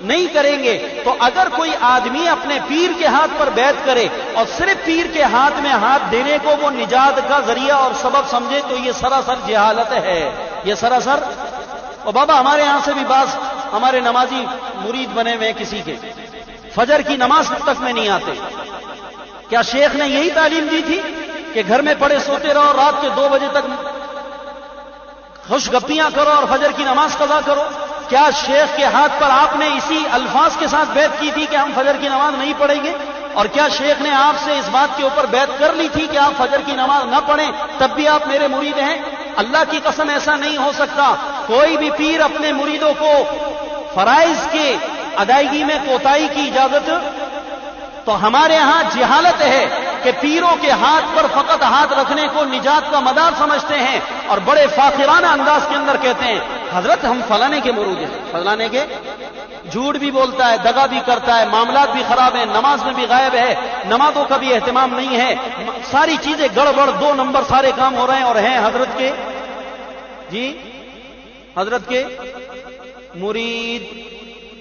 A: نہیں کریں گے. تو اگر کوئی آدمی اپنے پیر کے ہاتھ پر بیعت کرے اور صرف پیر کے ہاتھ میں ہاتھ دینے کو وہ نجات کا ذریعہ اور سبب سمجھے تو یہ سراسر جہالت ہے. یہ سراسر. اور بابا ہمارے یہاں سے بھی بعض ہمارے نمازی مرید بنے ہوئے کسی کے فجر کی نماز تک میں نہیں آتے. کیا شیخ نے یہی تعلیم دی تھی کہ گھر میں پڑے سوتے رہو، رات کے 2 بجے تک خوش گپیاں کرو اور فجر کی نماز قضا کرو؟ کیا شیخ کے ہاتھ پر آپ نے اسی الفاظ کے ساتھ بیعت کی تھی کہ ہم فجر کی نماز نہیں پڑھیں گے؟ اور کیا شیخ نے آپ سے اس بات کے اوپر بیعت کر لی تھی کہ آپ فجر کی نماز نہ پڑھیں تب بھی آپ میرے مرید ہیں؟ اللہ کی قسم ایسا نہیں ہو سکتا. کوئی بھی پیر اپنے مریدوں کو فرائض کے ادائیگی میں کوتاہی کی اجازت. تو ہمارے ہاں جہالت ہے کہ پیروں کے ہاتھ پر فقط ہاتھ رکھنے کو نجات کا مدار سمجھتے ہیں اور بڑے فاخرانہ انداز کے اندر کہتے ہیں حضرت ہم فلانے کے مرید ہیں، فلانے کے، جھوٹ بھی بولتا ہے، دغا بھی کرتا ہے، معاملات بھی خراب ہیں، نماز میں بھی غائب ہے، نمازوں کا بھی اہتمام نہیں ہے، ساری چیزیں گڑبڑ، 2 نمبر سارے کام ہو رہے ہیں، اور ہیں حضرت کے، جی حضرت کے مرید،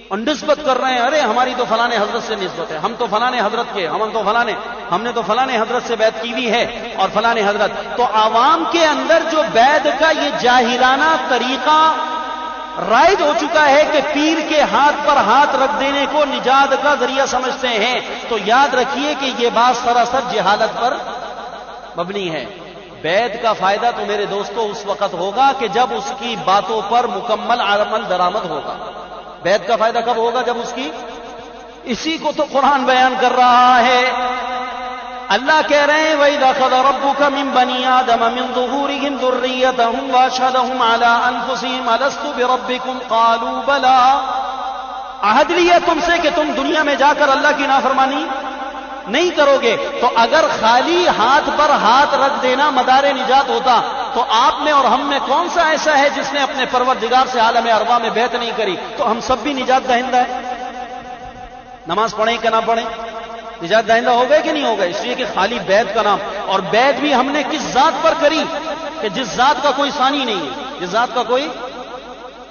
A: اور نسبت کر رہے ہیں، ارے ہماری تو فلانے حضرت سے نسبت ہے، ہم تو فلانے حضرت کے، ہم نے تو فلانے حضرت سے بیعت کی ہوئی ہے، اور فلانے حضرت. تو عوام کے اندر جو بیعت کا یہ جاہلانہ طریقہ رائج ہو چکا ہے کہ پیر کے ہاتھ پر ہاتھ رکھ دینے کو نجات کا ذریعہ سمجھتے ہیں، تو یاد رکھیے کہ یہ بات سراسر جہالت پر مبنی ہے. بیعت کا فائدہ تو میرے دوستو اس وقت ہوگا کہ جب اس کی باتوں پر مکمل عمل درآمد ہوگا. بیعت کا فائدہ کب ہوگا؟ جب اس کی، اسی کو تو قرآن بیان کر رہا ہے. اللہ کہہ رہے ہیں وَإِذَا أَخَذَ رَبُّكَ مِن بَنِي آدَمَ مِن ظُهُورِهِمْ ذُرِّيَّتَهُمْ وَأَشْهَدَهُمْ عَلَىٰ أَنفُسِهِمْ أَلَسْتُ بِرَبِّكُمْ قَالُوا بَلَىٰ. عہد لیا تم سے کہ تم دنیا میں جا کر اللہ کی نافرمانی نہیں کرو گے. تو اگر خالی ہاتھ پر ہاتھ رکھ دینا مدار نجات ہوتا تو آپ میں اور ہم میں کون سا ایسا ہے جس نے اپنے پروردگار سے عالم ارواح میں بیعت نہیں کری؟ تو ہم سب بھی نجات دہندہ ہیں. نماز پڑھیں کہ نہ پڑھیں نجات دہندہ ہو گئے کہ نہیں ہو گئے؟ اس لیے کہ خالی بیعت کا نام، اور بیعت بھی ہم نے کس ذات پر کری کہ جس ذات کا کوئی ثانی نہیں ہے، جس ذات کا کوئی،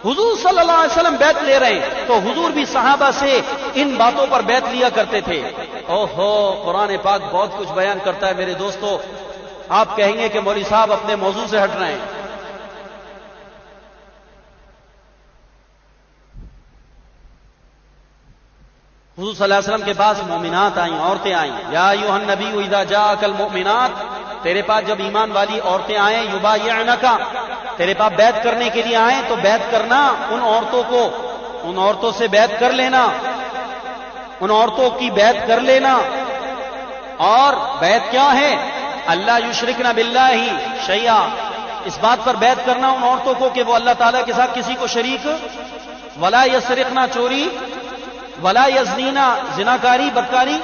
A: حضور صلی اللہ علیہ وسلم بیعت لے رہے ہیں تو حضور بھی صحابہ سے ان باتوں پر بیعت لیا کرتے تھے. اوہو قرآن پاک بہت کچھ بیان کرتا ہے میرے دوستو. آپ کہیں گے کہ مولوی صاحب اپنے موضوع سے ہٹ رہے ہیں. حضور صلی اللہ علیہ وسلم کے پاس مومنات آئیں، عورتیں آئیں. یا ایھا النبی اذا جاءک المؤمنات، تیرے پاس جب ایمان والی عورتیں آئیں، یبایعنک، تیرے پاس بیعت کرنے کے لیے آئیں تو بیعت کرنا، ان عورتوں کو، ان عورتوں سے بیعت کر لینا، ان عورتوں کی بیعت کر لینا. اور بیعت کیا ہے؟ اللہ یشرکن باللہ شیئا، اس بات پر بیعت کرنا ان عورتوں کو کہ وہ اللہ تعالیٰ کے ساتھ کسی کو شریک، ولا یسرقنا، چوری، ولا یزنینا، زناکاری بدکاری،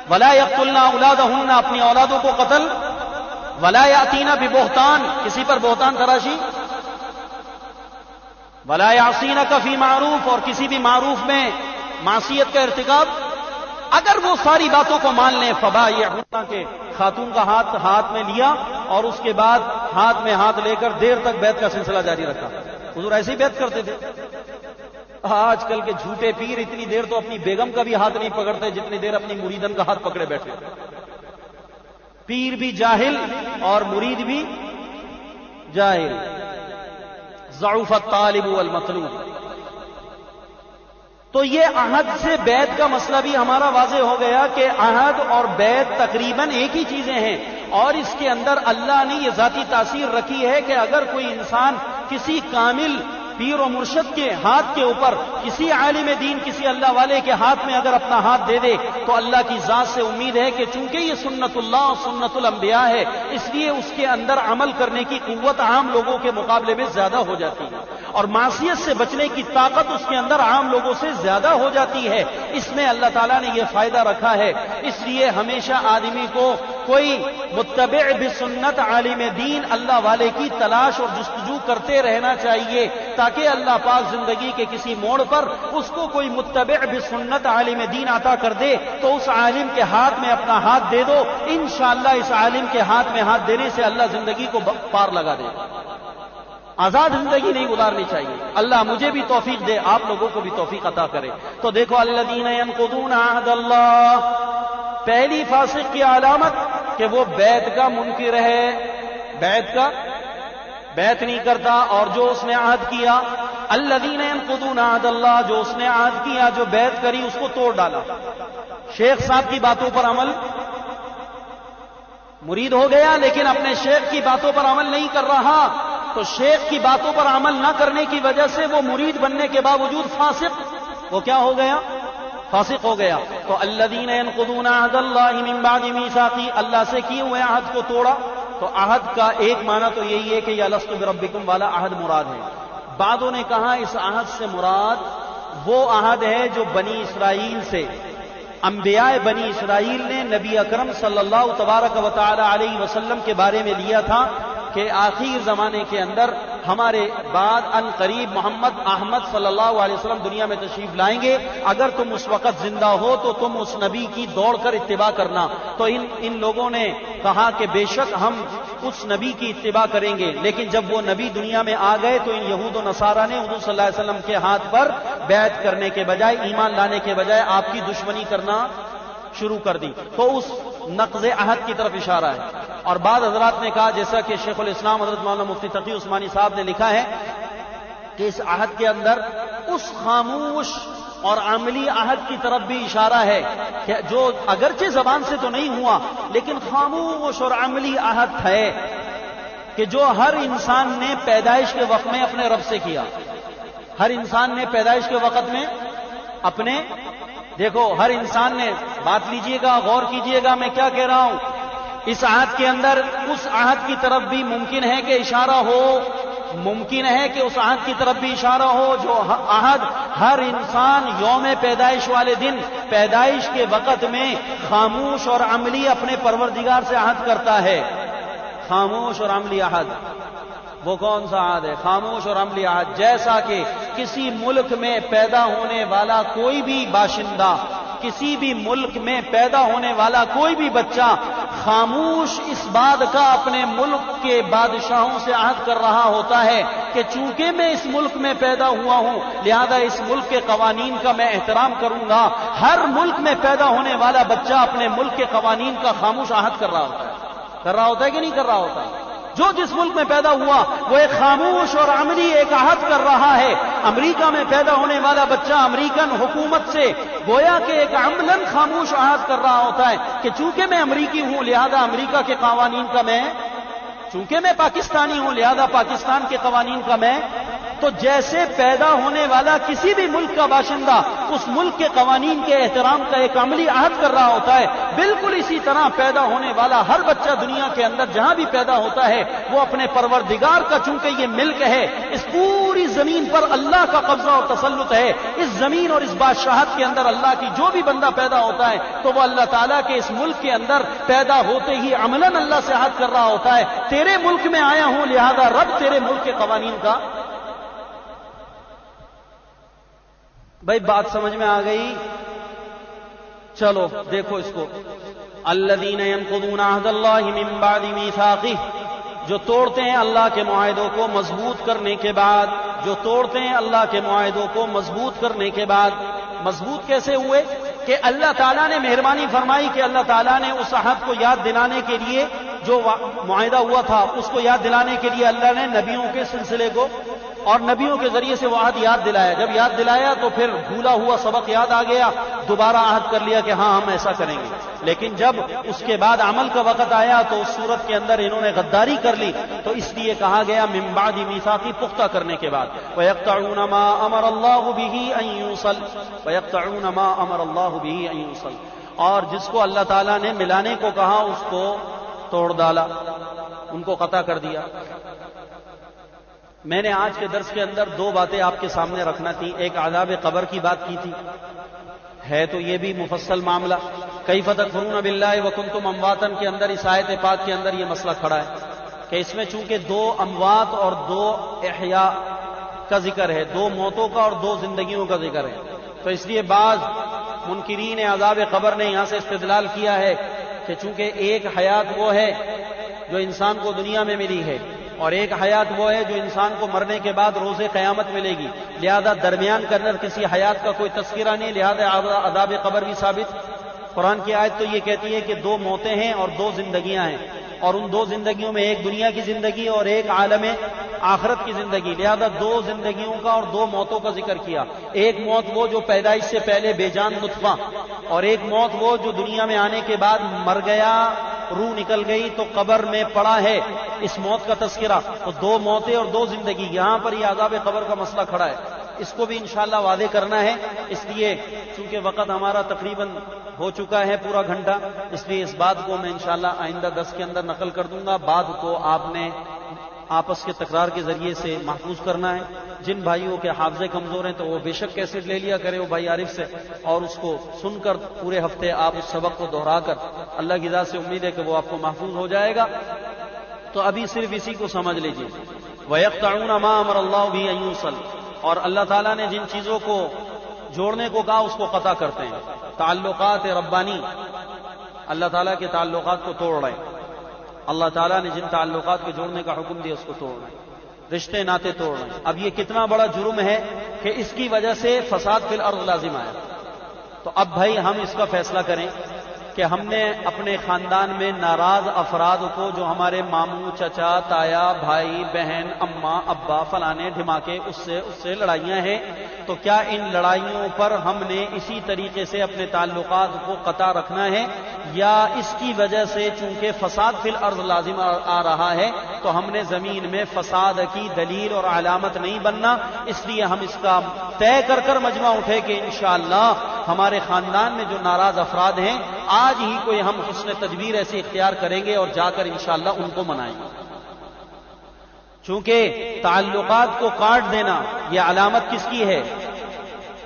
A: ولا یقتلنا اولادہن، اپنی اولادوں کو قتل، ولا یاتینا ببہتان، کسی پر بہتان تراشی، ولا یعصینک فی معروف، اور کسی بھی معروف میں معصیت کا ارتکاب. اگر وہ ساری باتوں کو مان لیں، فبایعہن، کے خاتون کا ہاتھ میں لیا اور اس کے بعد ہاتھ میں ہاتھ لے کر دیر تک بیعت کا سلسلہ جاری رکھا. حضور ایسے ہی بیعت کرتے تھے. آج کل کے جھوٹے پیر اتنی دیر تو اپنی بیگم کا بھی ہاتھ نہیں پکڑتے جتنی دیر اپنی مریدن کا ہاتھ پکڑے بیٹھے. پیر بھی جاہل اور مرید بھی جاہل. ضعف الطالب والمطلوب. تو یہ عہد سے بیعت کا مسئلہ بھی ہمارا واضح ہو گیا کہ عہد اور بیعت تقریباً ایک ہی چیزیں ہیں، اور اس کے اندر اللہ نے یہ ذاتی تاثیر رکھی ہے کہ اگر کوئی انسان کسی کامل پیر و مرشد کے ہاتھ کے اوپر، کسی عالم دین، کسی اللہ والے کے ہاتھ میں اگر اپنا ہاتھ دے دے تو اللہ کی ذات سے امید ہے کہ چونکہ یہ سنت اللہ سنت الانبیاء ہے، اس لیے اس کے اندر عمل کرنے کی قوت عام لوگوں کے مقابلے میں زیادہ ہو جاتی ہے، اور معصیت سے بچنے کی طاقت اس کے اندر عام لوگوں سے زیادہ ہو جاتی ہے. اس میں اللہ تعالیٰ نے یہ فائدہ رکھا ہے. اس لیے ہمیشہ آدمی کو کوئی متبع بسنت عالم دین اللہ والے کی تلاش اور جستجو کرتے رہنا چاہیے، تاکہ اللہ پاک زندگی کے کسی موڑ پر اس کو کوئی متبع بسنت عالم دین عطا کر دے تو اس عالم کے ہاتھ میں اپنا ہاتھ دے دو. انشاءاللہ اس عالم کے ہاتھ میں ہاتھ دینے سے اللہ زندگی کو پار لگا دے. آزاد زندگی نہیں گزارنی چاہیے. اللہ مجھے بھی توفیق دے، آپ لوگوں کو بھی توفیق عطا کرے. تو دیکھو الذین ینقضون عہد اللہ، پہلی فاسق کی علامت کہ وہ بیعت کا منکر ہے، بیعت نہیں کرتا، اور جو اس نے عہد کیا، الذین ینقضون عہد اللہ، جو اس نے عہد کیا، جو بیعت کری، اس کو توڑ ڈالا. شیخ صاحب کی باتوں پر عمل، مرید ہو گیا لیکن اپنے شیخ کی باتوں پر عمل نہیں کر رہا، تو شیخ کی باتوں پر عمل نہ کرنے کی وجہ سے وہ مرید بننے کے باوجود فاسق، وہ کیا ہو گیا؟ فاسق ہو گیا. تو الذین ینقضون عہد اللہ من بعد میثاقہ، اللہ سے کیے ہوئے عہد کو توڑا. تو عہد کا ایک معنی تو یہی ہے کہ یا لست بربکم والا عہد مراد ہے. بعضوں نے کہا اس عہد سے مراد وہ عہد ہے جو بنی اسرائیل سے انبیاء بنی اسرائیل نے نبی اکرم صلی اللہ تبارک و تعالی علیہ وسلم کے بارے میں لیا تھا کہ آخر زمانے کے اندر ہمارے بعد ان قریب محمد احمد صلی اللہ علیہ وسلم دنیا میں تشریف لائیں گے، اگر تم اس وقت زندہ ہو تو تم اس نبی کی دوڑ کر اتباع کرنا۔ تو ان لوگوں نے کہا کہ بے شک ہم اس نبی کی اتباع کریں گے، لیکن جب وہ نبی دنیا میں آ گئے تو ان یہود و نصارہ نے حضور صلی اللہ علیہ وسلم کے ہاتھ پر بیعت کرنے کے بجائے، ایمان لانے کے بجائے آپ کی دشمنی کرنا شروع کر دی۔ تو اس نقض عہد کی طرف اشارہ ہے۔ اور بعض حضرات نے کہا، جیسا کہ شیخ الاسلام حضرت مولانا مفتی تقی عثمانی صاحب نے لکھا ہے کہ اس عہد کے اندر اس خاموش اور عملی عہد کی طرف بھی اشارہ ہے کہ جو اگرچہ زبان سے تو نہیں ہوا لیکن خاموش اور عملی عہد ہے کہ جو ہر انسان نے پیدائش کے وقت میں اپنے رب سے کیا۔ ہر انسان نے پیدائش کے وقت میں اپنے، دیکھو ہر انسان نے، بات لیجئے گا، غور کیجئے گا میں کیا کہہ رہا ہوں، اس عہد کے اندر اس عہد کی طرف بھی ممکن ہے کہ اشارہ ہو، ممکن ہے کہ اس عہد کی طرف بھی اشارہ ہو جو عہد ہر انسان یوم پیدائش والے دن پیدائش کے وقت میں خاموش اور عملی اپنے پروردگار سے عہد کرتا ہے۔ خاموش اور عملی عہد، وہ کون سا عہد ہے؟ خاموش اور عملی عہد، جیسا کہ کسی ملک میں پیدا ہونے والا کوئی بھی باشندہ، کسی بھی ملک میں پیدا ہونے والا کوئی بھی بچہ خاموش اس بات کا اپنے ملک کے بادشاہوں سے عہد کر رہا ہوتا ہے کہ چونکہ میں اس ملک میں پیدا ہوا ہوں لہذا اس ملک کے قوانین کا میں احترام کروں گا۔ ہر ملک میں پیدا ہونے والا بچہ اپنے ملک کے قوانین کا خاموش عہد کر رہا ہوتا ہے۔ کر رہا ہوتا ہے کہ نہیں کر رہا ہوتا؟ جو جس ملک میں پیدا ہوا وہ ایک خاموش اور عملی ایک عہد کر رہا ہے۔ امریکہ میں پیدا ہونے والا بچہ امریکن حکومت سے گویا کہ ایک عملاً خاموش عہد کر رہا ہوتا ہے کہ چونکہ میں امریکی ہوں لہذا امریکہ کے قوانین کا میں، چونکہ میں پاکستانی ہوں لہذا پاکستان کے قوانین کا میں۔ تو جیسے پیدا ہونے والا کسی بھی ملک کا باشندہ اس ملک کے قوانین کے احترام کا ایک عملی عہد کر رہا ہوتا ہے، بالکل اسی طرح پیدا ہونے والا ہر بچہ دنیا کے اندر جہاں بھی پیدا ہوتا ہے وہ اپنے پروردگار کا، چونکہ یہ ملک ہے، اس پوری زمین پر اللہ کا قبضہ اور تسلط ہے، اس زمین اور اس بادشاہت کے اندر اللہ کی جو بھی بندہ پیدا ہوتا ہے تو وہ اللہ تعالیٰ کے اس ملک کے اندر پیدا ہوتے ہی عملاً اللہ سے عہد کر رہا ہوتا ہے تیرے ملک میں آیا ہوں لہذا رب تیرے ملک کے قوانین کا۔ بھائی بات سمجھ میں آ گئی؟ چلو دیکھو اس کو، الذین ینقضون عہد اللہ من بعد میثاقہ، جو توڑتے ہیں اللہ کے معاہدوں کو مضبوط کرنے کے بعد، جو توڑتے ہیں اللہ کے معاہدوں کو مضبوط کرنے کے بعد۔ مضبوط کیسے ہوئے؟ کہ اللہ تعالیٰ نے مہربانی فرمائی کہ اللہ تعالیٰ نے اس عہد کو یاد دلانے کے لیے جو معاہدہ ہوا تھا اس کو یاد دلانے کے لیے اللہ نے نبیوں کے سلسلے کو اور نبیوں کے ذریعے سے وہ عہد یاد دلایا۔ جب یاد دلایا تو پھر بھولا ہوا سبق یاد آ گیا، دوبارہ عہد کر لیا کہ ہاں ہم ایسا کریں گے۔ لیکن جب اس کے بعد عمل کا وقت آیا تو اس صورت کے اندر انہوں نے غداری کر لی، تو اس لیے کہا گیا من بعد میثاقہ، پختہ کرنے کے بعد۔ وَيَقْطَعُونَ مَا أَمَرَ اللَّهُ بِهِ أَن يُوصَلَ وَيَقْطَعُونَ مَا أَمَرَ اللَّهُ بِهِ أَن يُوصَلَ، اور جس کو اللہ تعالیٰ نے ملانے کو کہا اس کو توڑ ڈالا، ان کو قطع کر دیا۔ میں نے آج کے درس کے اندر دو باتیں آپ کے سامنے رکھنا تھی، ایک عذاب قبر کی بات کی تھی، ہے تو یہ بھی مفصل معاملہ، کیف تکفرون باللہ وکنتم امواتا کے اندر اس آیت پاک کے اندر یہ مسئلہ کھڑا ہے کہ اس میں چونکہ دو اموات اور دو احیاء کا ذکر ہے، دو موتوں کا اور دو زندگیوں کا ذکر ہے، تو اس لیے بعض منکرین عذاب قبر نے یہاں سے استدلال کیا ہے کہ چونکہ ایک حیات وہ ہے جو انسان کو دنیا میں ملی ہے اور ایک حیات وہ ہے جو انسان کو مرنے کے بعد روز قیامت ملے گی، لہذا درمیان کے اندر کسی حیات کا کوئی تذکرہ نہیں، لہذا عذاب قبر بھی ثابت۔ قرآن کی آیت تو یہ کہتی ہے کہ دو موتیں ہیں اور دو زندگیاں ہیں، اور ان دو زندگیوں میں ایک دنیا کی زندگی اور ایک عالم آخرت کی زندگی، لہذا دو زندگیوں کا اور دو موتوں کا ذکر کیا۔ ایک موت وہ جو پیدائش سے پہلے بے جان نطفہ، اور ایک موت وہ جو دنیا میں آنے کے بعد مر گیا، روح نکل گئی تو قبر میں پڑا ہے، اس موت کا تذکرہ۔ تو دو موتیں اور دو زندگی، یہاں پر یہ عذاب قبر کا مسئلہ کھڑا ہے، اس کو بھی انشاءاللہ واضح کرنا ہے۔ اس لیے چونکہ وقت ہمارا تقریباً ہو چکا ہے پورا گھنٹہ، اس لیے اس بات کو میں انشاءاللہ آئندہ 10 کے اندر نقل کر دوں گا، بعد کو آپ نے آپس کے تکرار کے ذریعے سے محفوظ کرنا ہے. جن بھائیوں کے حافظے کمزور ہیں تو وہ بے شک کیسٹ لے لیا کرے وہ بھائی عارف سے, اور اس کو سن کر پورے ہفتے آپ اس سبق کو دہرا کر, اللہ کی ذات سے امید ہے کہ وہ آپ کو محفوظ ہو جائے گا. تو ابھی صرف اسی کو سمجھ لیجیے. وَيَقْطَعُونَ مَا أَمَرَ اللَّهُ بِهِ أَن يُوصَلَ, اور اللہ تعالیٰ نے جن چیزوں کو جوڑنے کو کہا اس کو قطع کرتے ہیں. تعلقات ربانی, اللہ تعالیٰ کے تعلقات کو توڑ رہے ہیں. اللہ تعالیٰ نے جن تعلقات کو جوڑنے کا حکم دیا اس کو توڑ رہے ہیں, رشتے ناطے توڑ رہے ہیں. اب یہ کتنا بڑا جرم ہے کہ اس کی وجہ سے فساد فی الارض لازم آیا. تو اب بھائی ہم اس کا فیصلہ کریں کہ ہم نے اپنے خاندان میں ناراض افراد کو, جو ہمارے ماموں, چچا, تایا, بھائی, بہن, اماں, ابا, فلانے ڈھماکے, اس سے لڑائیاں ہیں, تو کیا ان لڑائیوں پر ہم نے اسی طریقے سے اپنے تعلقات کو قطع رکھنا ہے, یا اس کی وجہ سے چونکہ فساد فی الارض لازم آ رہا ہے تو ہم نے زمین میں فساد کی دلیل اور علامت نہیں بننا. اس لیے ہم اس کا طے کر مجمع اٹھے کہ انشاءاللہ ہمارے خاندان میں جو ناراض افراد ہیں آج ہی کوئی ہم حسن تدبیر ایسی اختیار کریں گے اور جا کر انشاءاللہ ان کو منائیں گے. چونکہ تعلقات کو کاٹ دینا یہ علامت کس کی ہے؟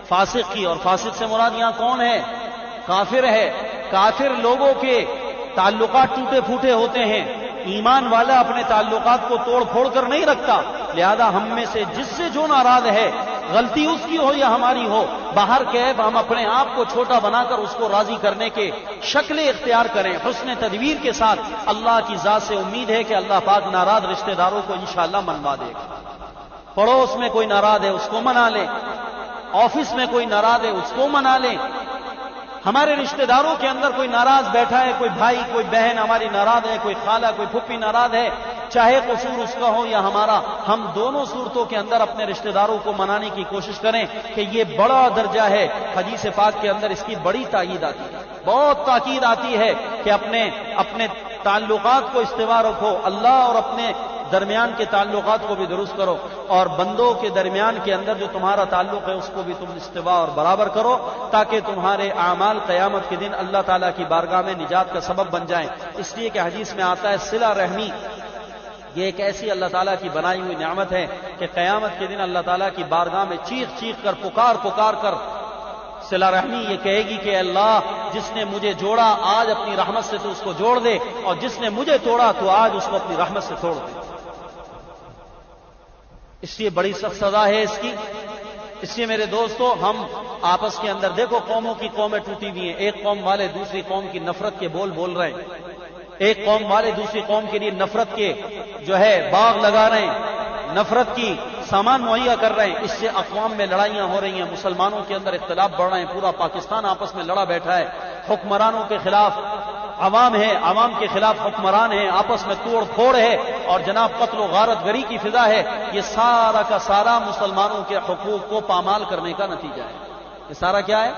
A: فاسق کی. اور فاسق سے مراد یہاں کون ہے؟ کافر ہے. کافر لوگوں کے تعلقات ٹوٹے پھوٹے ہوتے ہیں, ایمان والا اپنے تعلقات کو توڑ پھوڑ کر نہیں رکھتا. لہذا ہم میں سے جس سے جو ناراض ہے, غلطی اس کی ہو یا ہماری ہو, باہر کے ہم اپنے آپ کو چھوٹا بنا کر اس کو راضی کرنے کے شکلیں اختیار کریں حسن تدبیر کے ساتھ. اللہ کی ذات سے امید ہے کہ اللہ پاک ناراض رشتہ داروں کو انشاءاللہ منوا دے گا. پڑوس میں کوئی ناراض ہے اس کو منا لیں, آفس میں کوئی ناراض ہے اس کو منا لیں, ہمارے رشتہ داروں کے اندر کوئی ناراض بیٹھا ہے, کوئی بھائی کوئی بہن ہماری ناراض ہے, کوئی خالہ کوئی پھپھی ناراض ہے, چاہے قصور اس کا ہو یا ہمارا, ہم دونوں صورتوں کے اندر اپنے رشتہ داروں کو منانے کی کوشش کریں کہ یہ بڑا درجہ ہے. حدیث پاک کے اندر اس کی بڑی تاکید آتی ہے, بہت تاکید آتی ہے کہ اپنے تعلقات کو استوا رکھو, اللہ اور اپنے درمیان کے تعلقات کو بھی درست کرو, اور بندوں کے درمیان کے اندر جو تمہارا تعلق ہے اس کو بھی تم استوا اور برابر کرو, تاکہ تمہارے اعمال قیامت کے دن اللہ تعالیٰ کی بارگاہ میں نجات کا سبب بن جائیں. اس لیے کہ حدیث میں آتا ہے صلہ رحمی یہ ایک ایسی اللہ تعالیٰ کی بنائی ہوئی نعمت ہے کہ قیامت کے دن اللہ تعالیٰ کی بارگاہ میں چیخ کر پکار کر صلہ رحمی یہ کہے گی کہ اللہ جس نے مجھے جوڑا آج اپنی رحمت سے تو اس کو جوڑ دے, اور جس نے مجھے توڑا تو آج اس کو اپنی رحمت سے توڑ دے. اس لیے بڑی سخت سزا ہے اس کی. اس لیے میرے دوستو ہم آپس کے اندر دیکھو, قوموں کی قومیں ٹوٹی ہوئی ہیں, ایک قوم والے دوسری قوم کی نفرت کے بول رہے ہیں, ایک قوم والے دوسری قوم کے لیے نفرت کے جو ہے باغ لگا رہے ہیں, نفرت کی سامان مہیا کر رہے ہیں. اس سے اقوام میں لڑائیاں ہو رہی ہیں, مسلمانوں کے اندر اختلاف بڑھ رہے ہیں, پورا پاکستان آپس میں لڑا بیٹھا ہے. حکمرانوں کے خلاف عوام ہے, عوام کے خلاف حکمران ہیں, آپس میں توڑ پھوڑ ہے, اور جناب قتل و غارت گری کی فضا ہے. یہ سارا کا سارا مسلمانوں کے حقوق کو پامال کرنے کا نتیجہ ہے. یہ سارا کیا ہے؟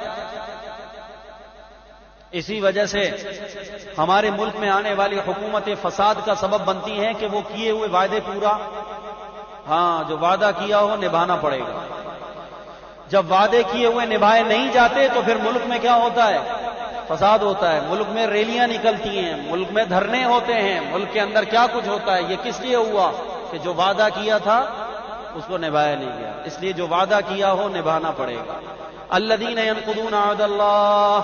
A: اسی وجہ سے ہمارے ملک میں آنے والی حکومت فساد کا سبب بنتی ہیں کہ وہ کیے ہوئے وعدے پورا, جو وعدہ کیا ہو نبھانا پڑے گا. جب وعدے کیے ہوئے نبھائے نہیں جاتے تو پھر ملک میں کیا ہوتا ہے؟ فساد ہوتا ہے. ملک میں ریلیاں نکلتی ہیں, ملک میں دھرنے ہوتے ہیں, ملک کے اندر کیا کچھ ہوتا ہے. یہ کس لیے ہوا؟ کہ جو وعدہ کیا تھا اس کو نبھایا نہیں گیا. اس لیے جو وعدہ کیا ہو نبھانا پڑے گا. الذین ینقضون عہد اللہ,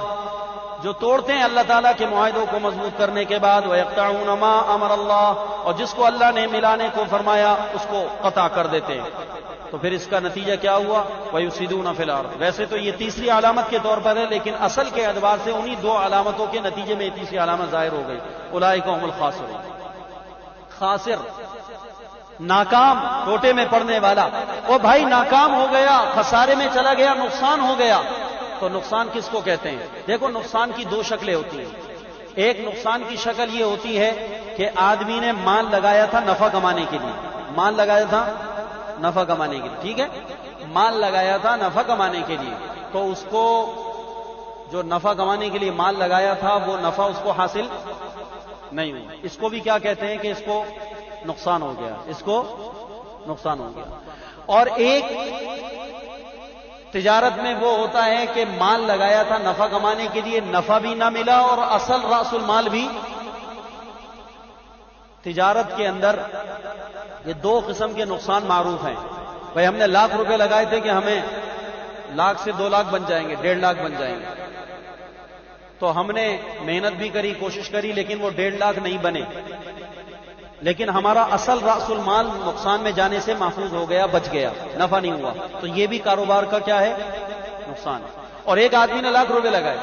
A: جو توڑتے ہیں اللہ تعالیٰ کے معاہدوں کو مضبوط کرنے کے بعد, وَيَقْطَعُونَ مَا أَمَرَ اللَّهُ, اور جس کو اللہ نے ملانے کو فرمایا اس کو قطع کر دیتے ہیں. تو پھر اس کا نتیجہ کیا ہوا؟ وَيُفْسِدُونَ فِي الْأَرْضِ. ویسے تو یہ تیسری علامت کے طور پر ہے, لیکن اصل کے اعتبار سے انہی دو علامتوں کے نتیجے میں یہ تیسری علامت ظاہر ہو گئی. اولئک هم الخاسرون. خاسر, ناکام, ٹوٹے میں پڑنے والا. وہ بھائی ناکام ہو گیا, خسارے میں چلا گیا, نقصان ہو گیا. تو نقصان کس کو کہتے ہیں؟ دیکھو نقصان کی دو شکلیں ہوتی ہیں. ایک نقصان کی شکل یہ ہوتی ہے کہ آدمی نے مال لگایا تھا نفع کمانے کے لیے, مال لگایا تھا نفع کمانے کے لیے, ٹھیک ہے, مال لگایا تھا نفع کمانے کے لیے, تو اس کو جو نفع کمانے کے لیے مال لگایا تھا وہ نفع اس کو حاصل نہیں ہوا. اس کو بھی کیا کہتے ہیں کہ اس کو نقصان ہو گیا, اس کو نقصان ہو گیا. اور ایک تجارت میں وہ ہوتا ہے کہ مال لگایا تھا نفع کمانے کے لیے, نفع بھی نہ ملا اور اصل راس المال بھی. تجارت کے اندر یہ دو قسم کے نقصان معروف ہیں. بھائی ہم نے ₹1,00,000 لگائے تھے کہ ہمیں 1,00,000 سے 2,00,000 بن جائیں گے, 1,50,000 بن جائیں گے. تو ہم نے محنت بھی کری, کوشش کری, لیکن وہ 1,50,000 نہیں بنے. لیکن ہمارا اصل رأس المال نقصان میں جانے سے محفوظ ہو گیا, بچ گیا, نفع نہیں ہوا. تو یہ بھی کاروبار کا کیا ہے؟ نقصان. اور ایک آدمی نے ₹1,00,000 لگائے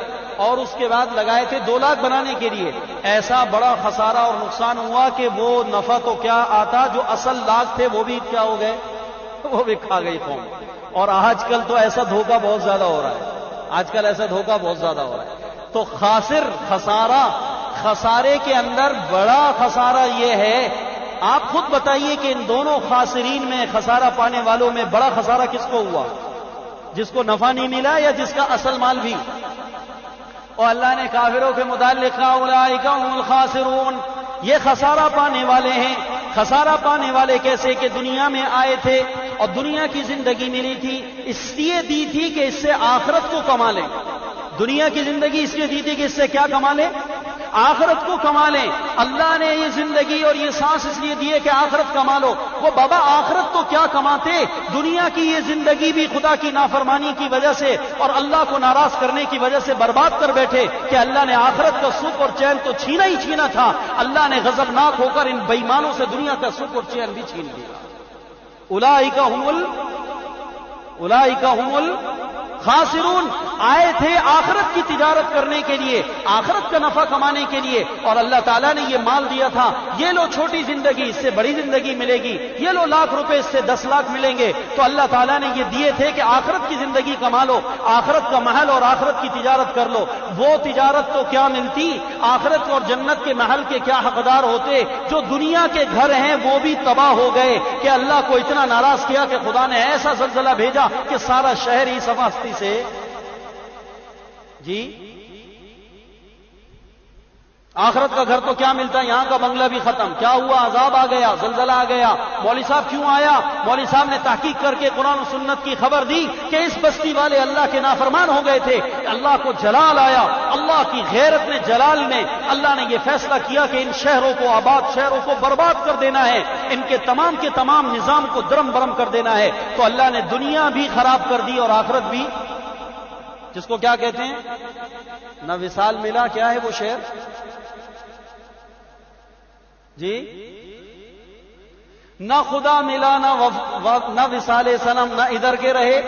A: اور اس کے بعد لگائے تھے 2,00,000 بنانے کے لیے. ایسا بڑا خسارہ اور نقصان ہوا کہ وہ نفع تو کیا آتا, جو اصل 1,00,000 تھے وہ بھی کیا ہو گئے, وہ بھی کھا گئی قوم. اور آج کل تو ایسا دھوکہ بہت زیادہ ہو رہا ہے, آج کل ایسا دھوکہ بہت زیادہ ہو رہا ہے. تو خاسر, خسارہ, خسارے کے اندر بڑا خسارہ یہ ہے. آپ خود بتائیے کہ ان دونوں خاسرین میں, خسارہ پانے والوں میں بڑا خسارہ کس کو ہوا؟ جس کو نفع نہیں ملا یا جس کا اصل مال بھی؟ اور اللہ نے کافروں کے متعلق کہا اولئک هم الخاسرون, یہ خسارہ پانے والے ہیں. خسارہ پانے والے کیسے؟ کہ دنیا میں آئے تھے اور دنیا کی زندگی ملی تھی, اس لیے دی تھی کہ اس سے آخرت کو کما لیں. دنیا کی زندگی اس لیے دی تھی کہ اس سے کیا کما لیں؟ آخرت کو کما لیں. اللہ نے یہ زندگی اور یہ سانس اس لیے دیے کہ آخرت کما لو. وہ بابا آخرت تو کیا کماتے, دنیا کی یہ زندگی بھی خدا کی نافرمانی کی وجہ سے اور اللہ کو ناراض کرنے کی وجہ سے برباد کر بیٹھے کہ اللہ نے آخرت کا سکھ اور چین تو چھینا ہی چھینا تھا. اللہ نے غضبناک ہو کر ان بے ایمانوں سے دنیا کا سکھ اور چین بھی چھین لیا. اولئک هم الخاسرون. آئے تھے آخرت کی تجارت کرنے کے لیے, آخرت کا نفع کمانے کے لیے, اور اللہ تعالیٰ نے یہ مال دیا تھا, یہ لو چھوٹی زندگی, اس سے بڑی زندگی ملے گی, یہ لو ₹1,00,000 اس سے 10,00,000 ملیں گے. تو اللہ تعالیٰ نے یہ دیے تھے کہ آخرت کی زندگی کما لو, آخرت کا محل اور آخرت کی تجارت کر لو. وہ تجارت تو کیا ملتی, آخرت اور جنت کے محل کے کیا حقدار ہوتے. جو دنیا کے گھر ہیں وہ بھی تباہ ہو گئے کہ اللہ کو اتنا ناراض کیا کہ خدا نے ایسا زلزلہ بھیجا کہ سارا شہر ہی سماستی سے جی. آخرت کا گھر تو کیا ملتا ہے, یہاں کا بنگلہ بھی ختم. کیا ہوا, عذاب آ گیا, زلزلہ آ گیا. مولوی صاحب کیوں آیا؟ مولوی صاحب نے تحقیق کر کے قرآن و سنت کی خبر دی کہ اس بستی والے اللہ کے نافرمان ہو گئے تھے. اللہ کو جلال آیا, اللہ کی غیرت نے, جلال نے, اللہ نے یہ فیصلہ کیا کہ ان شہروں کو, آباد شہروں کو برباد کر دینا ہے, ان کے تمام نظام کو درم برم کر دینا ہے. تو اللہ نے دنیا بھی خراب کر دی اور آخرت بھی, جس کو کیا کہتے ہیں, نہ وصال ملا. کیا ہے وہ شعر جی؟ نہ خدا ملا نہ وصال صنم, نہ ادھر کے رہے,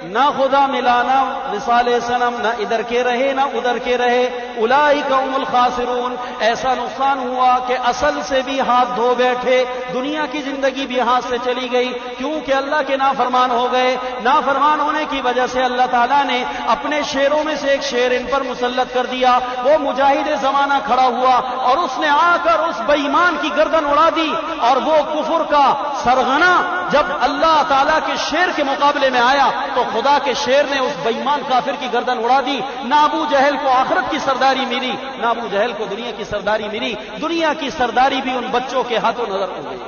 A: نہ خدا ملا نہ وصال صنم, نہ ادھر کے رہے نہ ادھر کے رہے. اولئک هم الخاسرون. ایسا نقصان ہوا کہ اصل سے بھی ہاتھ دھو بیٹھے, دنیا کی زندگی بھی ہاتھ سے چلی گئی, کیونکہ اللہ کے نافرمان ہو گئے. نافرمان ہونے کی وجہ سے اللہ تعالیٰ نے اپنے شیروں میں سے ایک شیر ان پر مسلط کر دیا. وہ مجاہد زمانہ کھڑا ہوا اور اس نے آ کر اس بے ایمان کی گردن اڑا دی. اور وہ کفر کا سرغنہ جب اللہ تعالیٰ کے شیر کے مقابلے میں آیا تو خدا کے شیر نے اس بے ایمان کافر کی گردن اڑا دی. نہ ابو جہل کو آخرت کی سرداری ملی, نہ ابو جہل کو دنیا کی سرداری ملی. دنیا کی سرداری بھی ان بچوں کے ہاتھوں نظر ہو گئی.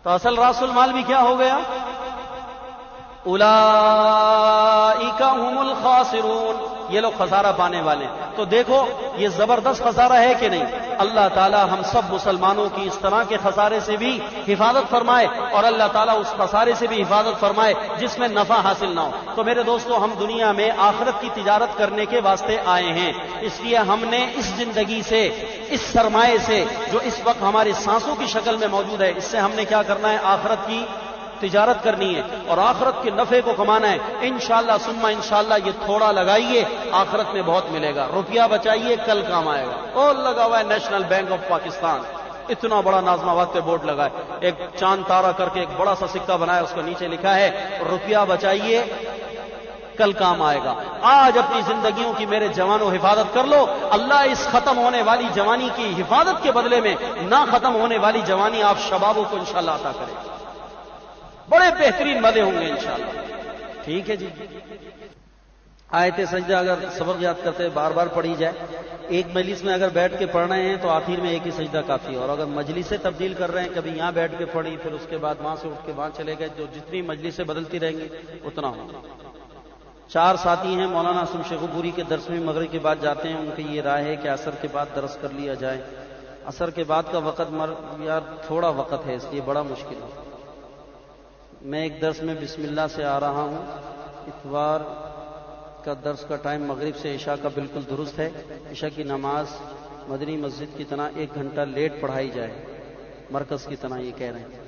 A: تو اصل راس المال بھی کیا ہو گیا؟ اولئک هم الخاسرون. یہ لوگ خسارہ پانے والے. تو دیکھو یہ زبردست خسارہ ہے کہ نہیں. اللہ تعالی ہم سب مسلمانوں کی اس طرح کے خسارے سے بھی حفاظت فرمائے اور اللہ تعالیٰ اس خسارے سے بھی حفاظت فرمائے جس میں نفع حاصل نہ ہو. تو میرے دوستو, ہم دنیا میں آخرت کی تجارت کرنے کے واسطے آئے ہیں. اس لیے ہم نے اس زندگی سے, اس سرمایے سے جو اس وقت ہماری سانسوں کی شکل میں موجود ہے, اس سے ہم نے کیا کرنا ہے؟ آخرت کی تجارت کرنی ہے اور آخرت کے نفع کو کمانا ہے. انشاءاللہ ثم انشاءاللہ یہ تھوڑا لگائیے, آخرت میں بہت ملے گا. روپیہ بچائیے, کل کام آئے گا. اور لگا ہوا ہے نیشنل بینک آف پاکستان, اتنا بڑا نازم آباد پہ بورڈ لگا ہے, ایک چاند تارا کر کے ایک بڑا سا سکہ بنایا, اس کو نیچے لکھا ہے روپیہ بچائیے, کل کام آئے گا. آج اپنی زندگیوں کی میرے جوانوں حفاظت کر لو. اللہ اس ختم ہونے والی جوانی کی حفاظت کے بدلے میں نہ ختم ہونے والی جوانی آپ شبابوں کو انشاءاللہ عطا کرے. بڑے بہترین مزے ہوں گے انشاءاللہ. ٹھیک ہے جی. آیت سجدہ اگر سبق یاد کرتے بار بار پڑھی جائے, ایک مجلس میں اگر بیٹھ کے پڑھ رہے ہیں تو آخر میں ایک ہی سجدہ کافی ہے. اور اگر مجلسیں تبدیل کر رہے ہیں, کبھی یہاں بیٹھ کے پڑھی, پھر اس کے بعد وہاں سے اٹھ کے وہاں چلے گئے, جو جتنی مجلسیں بدلتی رہیں گی اتنا ہو. 4 ساتھی ہیں مولانا اسم شیخو پوری کے درس میں مغرب کے بعد جاتے ہیں. ان کی یہ رائے ہے کہ عصر کے بعد درس کر لیا جائے. عصر کے بعد کا وقت یار تھوڑا وقت ہے، اس لیے بڑا مشکل ہے۔ میں ایک درس میں بسم اللہ سے آ رہا ہوں۔ اتوار کا درس کا ٹائم مغرب سے عشاء کا بالکل درست ہے۔ عشاء کی نماز مدنی مسجد کی طرح 1 گھنٹہ لیٹ پڑھائی جائے، مرکز کی طرح یہ کہہ رہے ہیں۔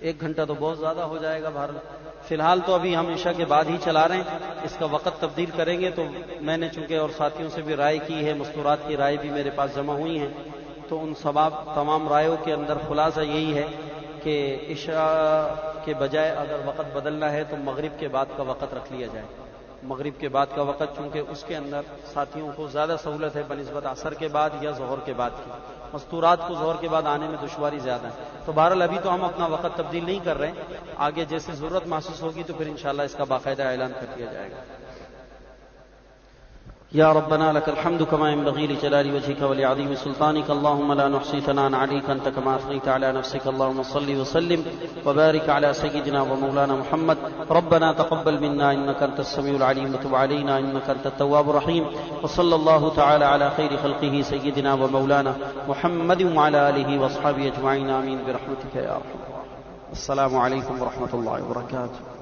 A: 1 گھنٹہ تو بہت زیادہ ہو جائے گا۔ فی الحال تو ابھی ہم عشاء کے بعد ہی چلا رہے ہیں، اس کا وقت تبدیل کریں گے تو میں نے چونکہ اور ساتھیوں سے بھی رائے کی ہے، مستورات کی رائے بھی میرے پاس جمع ہوئی ہیں، تو ان تمام رائےوں کے اندر خلاصہ یہی ہے کہ عشاء کے بجائے اگر وقت بدلنا ہے تو مغرب کے بعد کا وقت رکھ لیا جائے۔ مغرب کے بعد کا وقت چونکہ اس کے اندر ساتھیوں کو زیادہ سہولت ہے بنسبت عصر کے بعد یا ظہر کے بعد کی۔ مستورات کو ظہر کے بعد آنے میں دشواری زیادہ ہے، تو بہرحال ابھی تو ہم اپنا وقت تبدیل نہیں کر رہے ہیں، آگے جیسے ضرورت محسوس ہوگی تو پھر انشاءاللہ اس کا باقاعدہ اعلان کر دیا جائے گا۔ یا ربنا لك الحمد كما ينبغي لجلال وجهك ولعظيم سلطانك، اللهم لا نحصي ثناء عليك أنت كما أثنيت على نفسك، اللهم صل وسلم وبارك على سيدنا ومولانا محمد. ربنا تقبل منا إنك أنت السميع العليم وتب علينا إنك أنت التواب الرحيم، وصلى الله تعالى على خير خلقه سيدنا ومولانا محمد وعلى آله وأصحابه أجمعين، آمين برحمتك يا أرحم الراحمين. السلام عليكم ورحمة الله وبركاته.